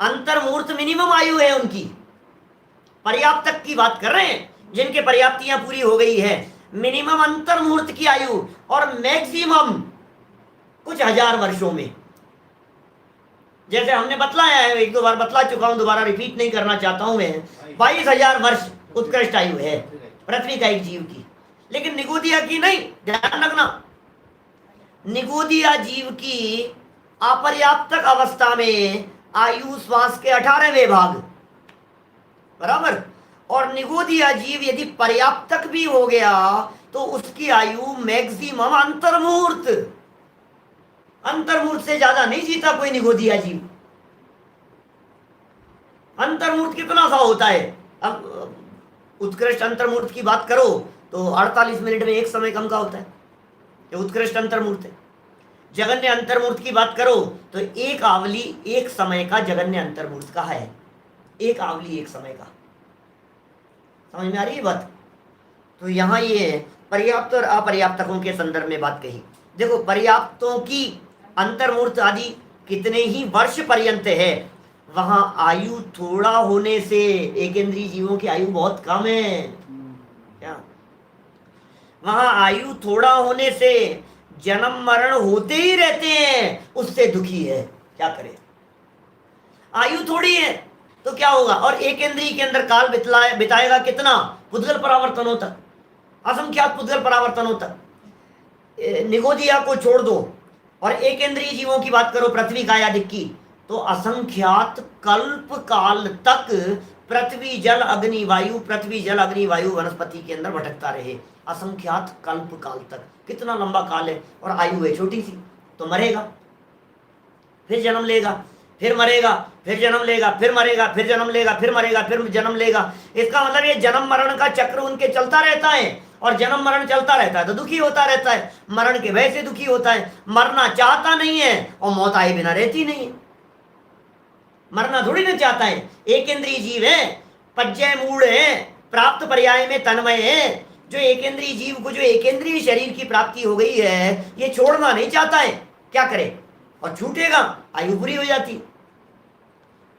Speaker 1: अंतर्मूर्त मिनिमम आयु है उनकी, पर्याप्त तक की बात कर रहे हैं, जिनके पर्याप्तियां पूरी हो गई है, मिनिमम अंतर्मूर्त की आयु, और मैक्सिमम कुछ हजार वर्षों में। जैसे हमने बतलाया है, एक दो बार बतला चुका हूं, दोबारा रिपीट नहीं करना चाहता हूं मैं, 22,000 वर्ष उत्कृष्ट आयु है पृथ्वी का एक जीव की। लेकिन निगोदिया की नहीं, ध्यान रखना, निगोदिया जीव की अपर्याप्तक अवस्था में आयु श्वास के 18वें भाग, बराबर। और निगोदिया जीव यदि पर्याप्तक भी हो गया तो उसकी आयु मैक्सिमम अंतर्मूर्त, अंतर्मूर्त से ज्यादा नहीं जीता कोई निगोदिया जीव। अंतर्मूर्त कितना सा होता है? अब उत्कृष्ट अंतर्मूर्त की बात करो तो 48 मिनट में एक समय कम का होता है, ये उत्कृष्ट अंतर्मूर्त है। जगन्य अंतर्मूर्त की बात करो तो एक आवली एक समय का जगन्य अंतर्मूर्त का है, एक आवली एक समय का। समझ में आ रही है बात? तो यहां ये पर्याप्त और अपर्याप्तकों के संदर्भ में बात कही। देखो, पर्याप्तों की अंतर्मूर्त आदि कितने ही वर्ष पर्यंत है, वहां आयु थोड़ा होने से एक इंद्रिय जीवों की आयु बहुत कम है। क्या वहां आयु थोड़ा होने से जन्म मरण होते ही रहते हैं, उससे दुखी है। क्या करे, आयु थोड़ी है तो क्या होगा? और एक इंद्रिय के अंदर काल बिताएगा कितना? पुद्गल परावर्तनों तक, असंख्यात पुद्गल परावर्तनों तक। निगोदिया को छोड़ दो और एक इंद्रिय जीवों की बात करो, पृथ्वी कायादिक की, तो असंख्यात कल्प काल तक पृथ्वी जल अग्नि वायु, पृथ्वी जल अग्नि वायु वनस्पति के अंदर भटकता रहे, असंख्यात कल्प काल तक। कितना लंबा काल है, और आयु है छोटी सी। तो मरेगा, फिर जन्म लेगा, फिर मरेगा, फिर जन्म लेगा, फिर मरेगा, फिर जन्म लेगा, फिर मरेगा, फिर जन्म लेगा। इसका मतलब ये जन्म मरण का चक्र उनके चलता रहता है, और जन्म मरण चलता रहता है तो दुखी होता रहता है, मरण के भय से दुखी होता है, मरना चाहता नहीं है, और मौत आए बिना रहती नहीं है। मरना थोड़ी ना चाहता है, एक इंद्रिय जीव है, पज्जय मूढ़ है, प्राप्त पर्याय में तन्मय है। जो एक इंद्रिय जीव को जो एक इंद्रिय शरीर की प्राप्ति हो गई है, ये छोड़ना नहीं चाहता है। क्या करे? और छूटेगा, आयु पूरी हो जाती।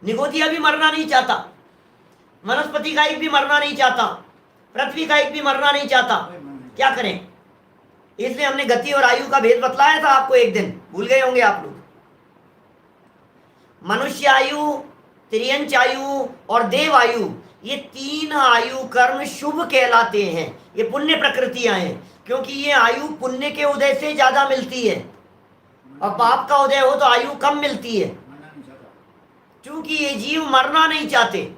Speaker 1: निगोदिया भी मरना नहीं चाहता, वनस्पति का एक भी मरना नहीं चाहता, पृथ्वी का एक भी मरना नहीं चाहता। क्या करें? इसलिए हमने गति और आयु का भेद बतलाया था आपको एक दिन, भूल गए होंगे आप लोग। मनुष्य आयु, त्रियंच आयु और देव आयु, ये तीन आयु कर्म शुभ कहलाते हैं। ये पुण्य प्रकृतियां हैं, क्योंकि ये आयु पुण्य के उदय से ज्यादा मिलती है, और पाप का उदय हो तो आयु कम मिलती है। क्योंकि ये जीव मरना नहीं चाहते,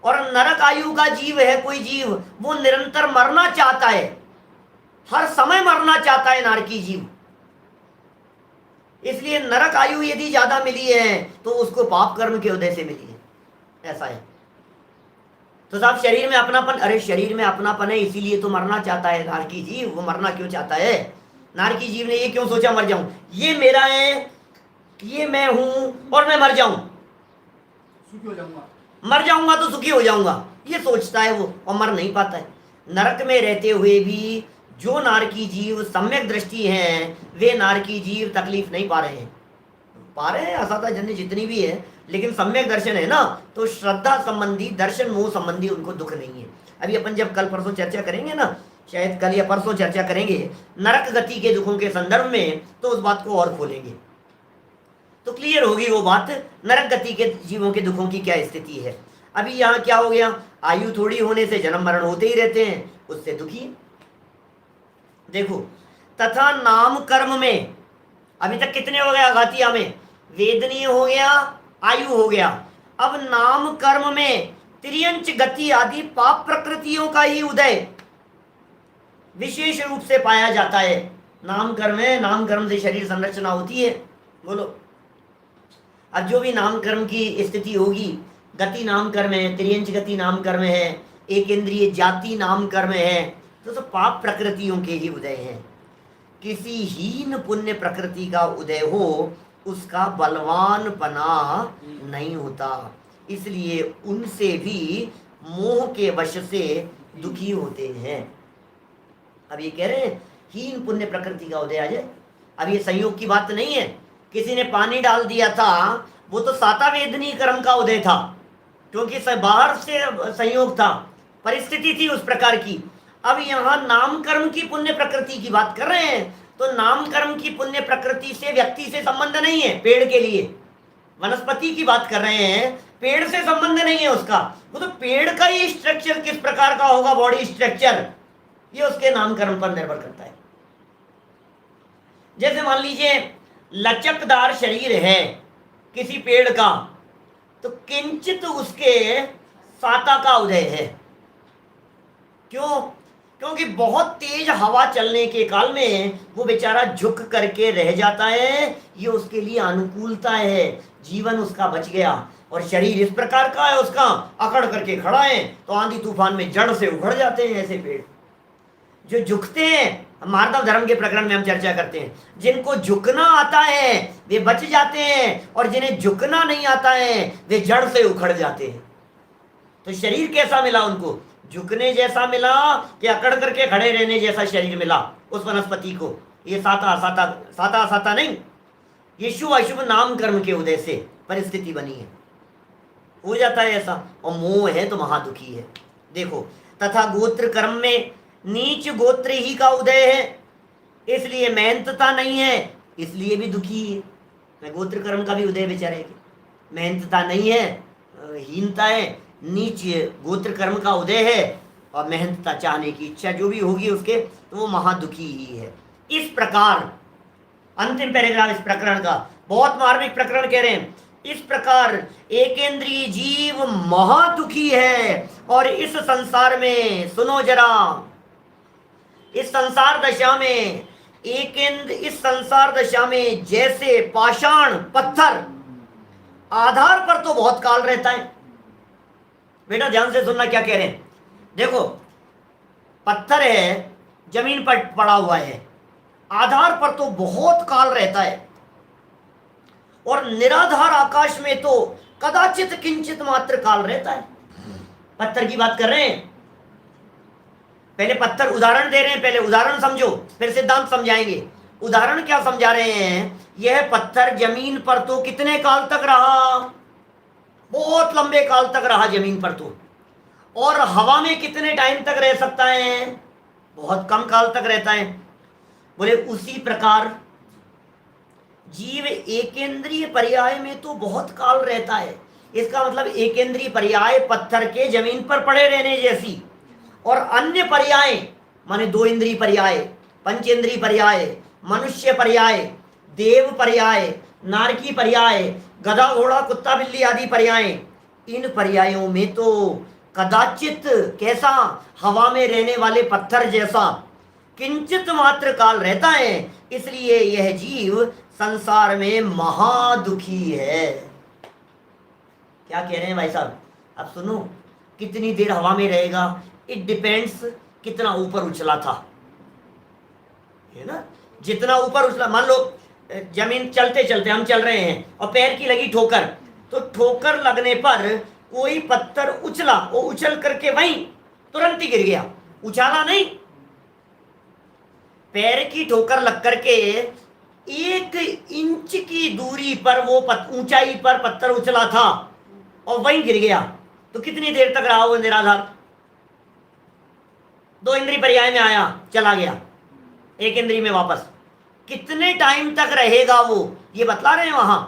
Speaker 1: और नरक आयु का जीव है कोई जीव, वो निरंतर मरना चाहता है, हर समय मरना चाहता है नारकी जीव। इसलिए नरक आयु यदि ज्यादा मिली है तो उसको पाप कर्म के उदय से मिली है, ऐसा है। तो साहब शरीर में अपनापन, अरे शरीर में अपनापन है इसीलिए तो मरना चाहता है नारकी जीव। वो मरना क्यों चाहता है? नारकी जीव ने ये क्यों सोचा मर जाऊं, ये मेरा है, ये मैं हूं, और मैं मर जाऊं,
Speaker 2: सुखी हो जाऊंगा,
Speaker 1: मर जाऊंगा तो सुखी हो जाऊंगा, ये सोचता है वो, और मर नहीं पाता है। नरक में रहते हुए भी जो नारकी जीव सम्यक दृष्टि हैं, वे नारकी जीव तकलीफ नहीं पा रहे हैं। असाधा जन्य जितनी भी है, लेकिन सम्यक दर्शन है ना, तो श्रद्धा संबंधी, दर्शन मोह संबंधी उनको दुख नहीं है। अभी अपन जब कल परसों चर्चा करेंगे ना, शायद कल या परसों चर्चा करेंगे नरक गति के दुखों के संदर्भ में, तो उस बात को और खोलेंगे तो क्लियर होगी वो बात, नरक गति के जीवों के दुखों की क्या स्थिति है। अभी यहाँ क्या हो गया? आयु थोड़ी होने से जन्म मरण होते ही रहते हैं, उससे दुखी। देखो, तथा नाम कर्म में अभी तक कितने हो गया? घातिया में वेदनीय हो गया, आयु हो गया। अब नाम कर्म में त्रियंच गति आदि पाप प्रकृतियों का ही उदय विशेष रूप से पाया जाता है। नाम कर्म है, नाम कर्म से शरीर संरचना होती है। बोलो, अब जो भी नाम कर्म की स्थिति होगी, गति नाम कर्म है, त्रियंच गति नाम कर्म है, एक इंद्रिय जाति नाम कर्म है, तो सब पाप प्रकृतियों के ही उदय हैं। किसी हीन पुण्य प्रकृति का उदय हो, उसका बलवान पना नहीं होता, इसलिए उनसे भी मोह के वश से दुखी होते हैं। अब ये कह रहे हैं हीन पुण्य प्रकृति का उदय आ जाए। अब ये संयोग की बात नहीं है, किसी ने पानी डाल दिया था, वो तो सातावेदनी कर्म का उदय था, क्योंकि बाहर से संयोग था, परिस्थिति थी उस प्रकार की। अब यहाँ नाम कर्म की पुण्य प्रकृति की बात कर रहे हैं, तो नाम कर्म की पुण्य प्रकृति से व्यक्ति से संबंध नहीं है। पेड़ के लिए वनस्पति की बात कर रहे हैं, पेड़ से संबंध नहीं है उसका। वो तो पेड़ का ही स्ट्रक्चर किस प्रकार का होगा, बॉडी स्ट्रक्चर, ये उसके नाम कर्म पर निर्भर करता है। जैसे मान लीजिए लचकदार शरीर है किसी पेड़ का, तो किंचित उसके साता का उदय है। क्यों? क्योंकि बहुत तेज हवा चलने के काल में वो बेचारा झुक करके रह जाता है, ये उसके लिए अनुकूलता है, जीवन उसका बच गया। और शरीर इस प्रकार का है उसका, अकड़ करके खड़ा है तो आंधी तूफान में जड़ से उखड़ जाते हैं। ऐसे पेड़ जो झुकते हैं, मार्दव धर्म के प्रकरण में हम चर्चा करते हैं, जिनको झुकना आता है वे बच जाते हैं, और जिन्हें झुकना नहीं आता है वे जड़ से उखड़ जाते हैं। तो शरीर कैसा मिला उनको? झुकने जैसा मिला कि अकड़ करके खड़े रहने जैसा शरीर मिला उस वनस्पति को। ये साता नहीं, ये शुभ अशुभ नाम कर्म के उदय से परिस्थिति बनी है, हो जाता है ऐसा। और मोह है तो महादुखी है। देखो, तथा गोत्र कर्म में नीच गोत्र ही का उदय है, इसलिए मेहनतता नहीं है, इसलिए भी दुखी है। मैं गोत्र कर्म का भी उदय बेचारे के, मेहनतता नहीं है, हीनता है, नीच गोत्र कर्म का उदय है, और मेहनतता चाहने की इच्छा जो भी होगी उसके, तो वो महादुखी ही है। इस प्रकार अंतिम पैराग्राफ इस प्रकरण का, बहुत मार्मिक प्रकरण कह रहे हैं। इस प्रकार एकेंद्रीय जीव महादुखी है, और इस संसार में, सुनो जरा, इस संसार दशा में इस संसार दशा में जैसे पाषाण पत्थर आधार पर तो बहुत काल रहता है। बेटा ध्यान से सुनना क्या कह रहे हैं। देखो, पत्थर है, जमीन पर पड़ा हुआ है, आधार पर तो बहुत काल रहता है, और निराधार आकाश में तो कदाचित किंचित मात्र काल रहता है। पत्थर की बात कर रहे हैं, पहले पत्थर उदाहरण दे रहे हैं, पहले उदाहरण समझो फिर सिद्धांत समझाएंगे। उदाहरण क्या समझा रहे हैं? यह पत्थर जमीन पर तो कितने काल तक रहा? बहुत लंबे काल तक रहा जमीन पर तो। और हवा में कितने टाइम तक रह सकता है? बहुत कम काल तक रहता है। बोले उसी प्रकार जीव एकेंद्रीय पर्याय में तो बहुत काल रहता है। इसका मतलब एकेंद्रीय पर्याय पत्थर के जमीन पर पड़े रहने जैसी, और अन्य पर्याय माने दो इंद्रिय पर्याय, पंचेंद्रिय पर्याय, मनुष्य पर्याय, देव पर्याय, नारकी पर्याय, गधा घोड़ा कुत्ता बिल्ली आदि पर्याय, इन पर्यायों में तो कदाचित कैसा, हवा में रहने वाले पत्थर जैसा किंचित मात्र काल रहता है। इसलिए यह जीव संसार में महादुखी है। क्या कह रहे हैं भाई साहब? अब सुनो, कितनी देर हवा में रहेगा, इट डिपेंड्स कितना ऊपर उछला था, है ना। जितना ऊपर उछला, मान लो जमीन चलते चलते हम चल रहे हैं और पैर की लगी ठोकर, तो ठोकर लगने पर कोई पत्थर उछला, वो उछल करके वहीं तुरंत ही गिर गया, उछाला नहीं। पैर की ठोकर लग करके 1 इंच की दूरी पर वो ऊंचाई पर पत्थर उछला था और वहीं गिर गया, तो कितनी देर तक रहा वो निराधार? 2 इंद्रिय पर्याय में आया, चला गया 1 इंद्रिय में वापस, कितने टाइम तक रहेगा वो, ये बतला रहे हैं वहां।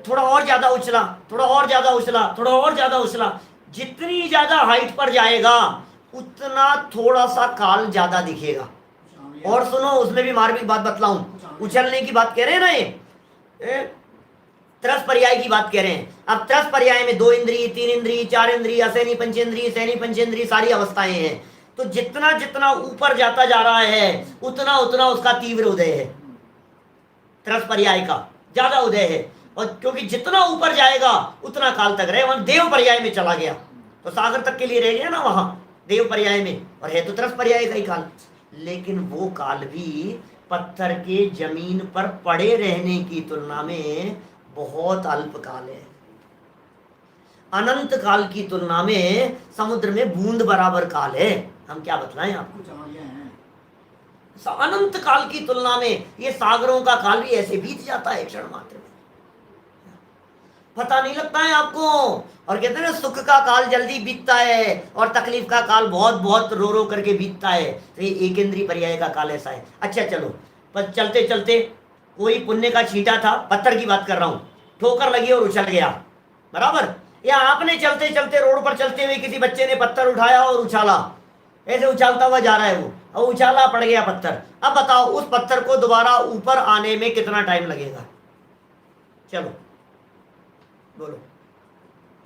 Speaker 1: थोड़ा और ज्यादा उछला, थोड़ा और ज्यादा उछला, थोड़ा और ज्यादा उछला, जितनी ज्यादा हाइट पर जाएगा उतना थोड़ा सा काल ज्यादा दिखेगा। और सुनो, उसमें भी मार्मिक बात बतलाऊं, उछलने की बात कह रहे हैं ना, ये त्रस पर्याय की बात कह रहे हैं। अब त्रस पर्याय में 2 इंद्रिय, 3 इंद्रिय, 4 इंद्रिय, असैनी पंचेंद्रिय, सैनी पंचेंद्रिय, सारी अवस्थाएं हैं। तो जितना जितना ऊपर जाता जा रहा है उतना उतना उसका तीव्र उदय है, त्रस पर्याय का ज्यादा उदय है। और क्योंकि जितना ऊपर जाएगा उतना काल तक रहे, वहां देव पर्याय में चला गया तो सागर तक के लिए रह गया ना वहां देव पर्याय में, और है तो त्रस पर्याय का ही काल। लेकिन वो काल भी पत्थर के जमीन पर पड़े रहने की तुलना में बहुत अल्प काल है। अनंत काल की तुलना में समुद्र में बूंद बराबर काल है। हम क्या बतलाएं आपको, अनंत काल की तुलना में ये सागरों का काल भी ऐसे बीत जाता है क्षण मात्र में। पता नहीं लगता है आपको। और कहते हैं ना, सुख का काल जल्दी बीतता है और तकलीफ का काल बहुत बहुत रो रो करके बीतता है। तो ये एक इंद्रिय पर्याय का काल ऐसा है। अच्छा चलो, पर चलते चलते कोई पुण्य का छींटा था, पत्थर की बात कर रहा हूं, ठोकर लगी और उछल गया, बराबर। या आपने चलते चलते रोड पर चलते हुए किसी बच्चे ने पत्थर उठाया और उछाला, ऐसे उछालता हुआ जा रहा है वो, और उछाला, पड़ गया पत्थर। अब बताओ उस पत्थर को दोबारा ऊपर आने में कितना टाइम लगेगा? चलो बोलो,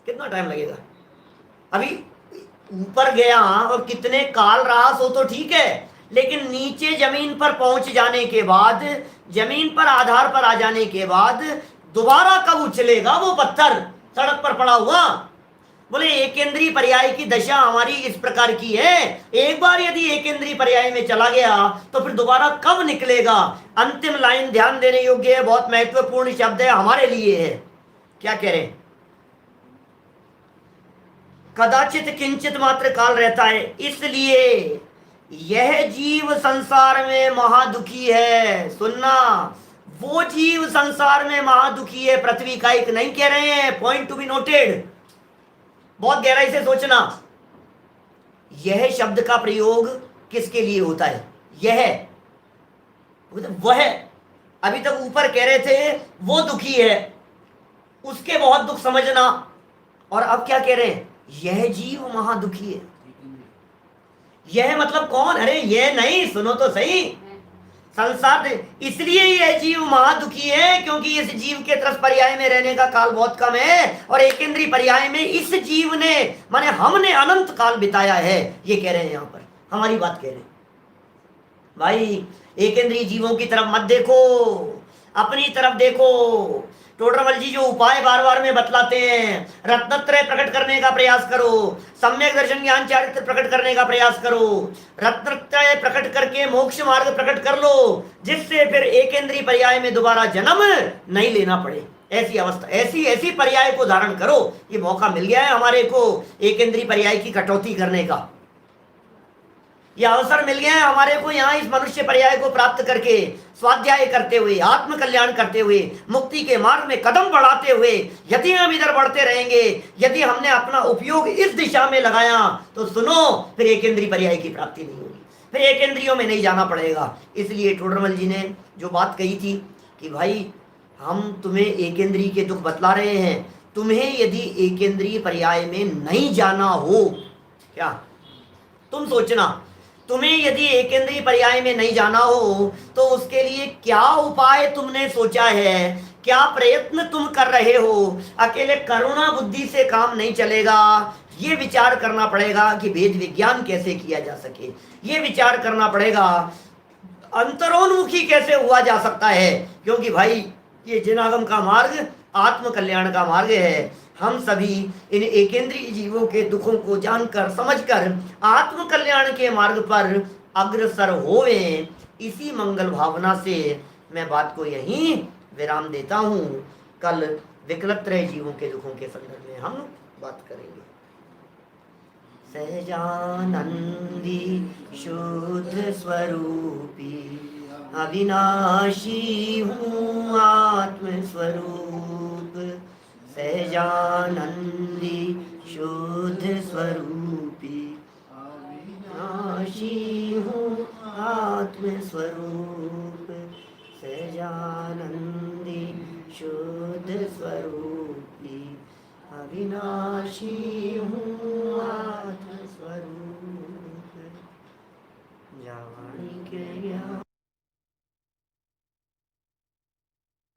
Speaker 1: कितना टाइम लगेगा? अभी ऊपर गया और कितने काल रहा सो तो ठीक है, लेकिन नीचे जमीन पर पहुंच जाने के बाद, जमीन पर आधार पर आ जाने के बाद दोबारा कब उछलेगा वो पत्थर सड़क पर पड़ा हुआ? बोले एकेंद्रीय पर्याय की दशा हमारी इस प्रकार की है, एक बार यदि एकेंद्रीय पर्याय में चला गया तो फिर दोबारा कब निकलेगा? अंतिम लाइन ध्यान देने योग्य है, बहुत महत्वपूर्ण शब्द है, हमारे लिए है। क्या कह रहे हैं? कदाचित किंचित मात्र काल रहता है, इसलिए यह जीव संसार में महादुखी है। सुनना, वो जीव संसार में महादुखी है, पृथ्वी का एक नहीं कह रहे हैं। पॉइंट टू बी नोटेड, बहुत गहराई से सोचना। यह शब्द का प्रयोग किसके लिए होता है? यह, वह, अभी तक ऊपर कह रहे थे वो दुखी है, उसके बहुत दुख समझना, और अब क्या कह रहे हैं? यह जीव महादुखी है। यह मतलब कौन? अरे यह नहीं, सुनो तो सही। संसार, इसलिए यह जीव महादुखी है क्योंकि इस जीव के तरफ पर्याय में रहने का काल बहुत कम है, और एकेंद्रीय पर्याय में इस जीव ने, माने हमने अनंत काल बिताया है। ये कह रहे हैं यहां पर, हमारी बात कह रहे हैं। भाई एकेंद्रीय जीवों की तरफ मत देखो, अपनी तरफ देखो। टोडरमल जी जो उपाय बार बार में बतलाते हैं, रत्नत्रय प्रकट करने का प्रयास करो, सम्यक दर्शन ज्ञान चारित्र प्रकट करने का प्रयास करो, रत्नत्रय प्रकट करके मोक्ष मार्ग प्रकट कर लो, जिससे फिर एकेंद्रीय पर्याय में दोबारा जन्म नहीं लेना पड़े। ऐसी अवस्था, ऐसी ऐसी पर्याय को धारण करो। ये मौका मिल गया है हमारे को एकेंद्रीय पर्याय की कटौती करने का। यह अवसर मिल गया है हमारे को यहाँ इस मनुष्य पर्याय को प्राप्त करके, स्वाध्याय करते हुए, आत्म कल्याण करते हुए, मुक्ति के मार्ग में कदम बढ़ाते हुए, यदि हम इधर बढ़ते रहेंगे, यदि हमने अपना उपयोग इस दिशा में लगाया, तो सुनो, फिर एकेंद्रीय पर्याय की प्राप्ति नहीं होगी, फिर एकेंद्रियों में नहीं जाना पड़ेगा। इसलिए टोडरमल जी ने जो बात कही थी कि भाई हम तुम्हें एकेंद्रीय के दुख बतला रहे हैं, तुम्हें यदि एकेंद्रीय पर्याय में नहीं जाना हो, क्या तुम सोचना, तुम्हें यदि एकेंद्रीय पर्याय में नहीं जाना हो तो उसके लिए क्या उपाय तुमने सोचा है, क्या प्रयत्न तुम कर रहे हो? अकेले करुणा बुद्धि से काम नहीं चलेगा। ये विचार करना पड़ेगा कि वेद विज्ञान कैसे किया जा सके, ये विचार करना पड़ेगा अंतरोन्मुखी कैसे हुआ जा सकता है, क्योंकि भाई ये जिनागम का मार्ग आत्म कल्याण का मार्ग है। हम सभी इन एकेंद्रीय जीवों के दुखों को जानकर समझकर आत्म कल्याण के मार्ग पर अग्रसर होवे, इसी मंगल भावना से मैं बात को यहीं विराम देता हूँ। कल विकलत्रय जीवों के दुखों के संदर्भ में हम बात करेंगे। सहजानंदी शुद्ध स्वरूपी अविनाशी हूँ आत्म स्वरूप, सहजानंदी शुद्ध स्वरूपी अविनाशी हूँ आत्म स्वरूप, सहजानंदी शुद्ध स्वरूपी अविनाशी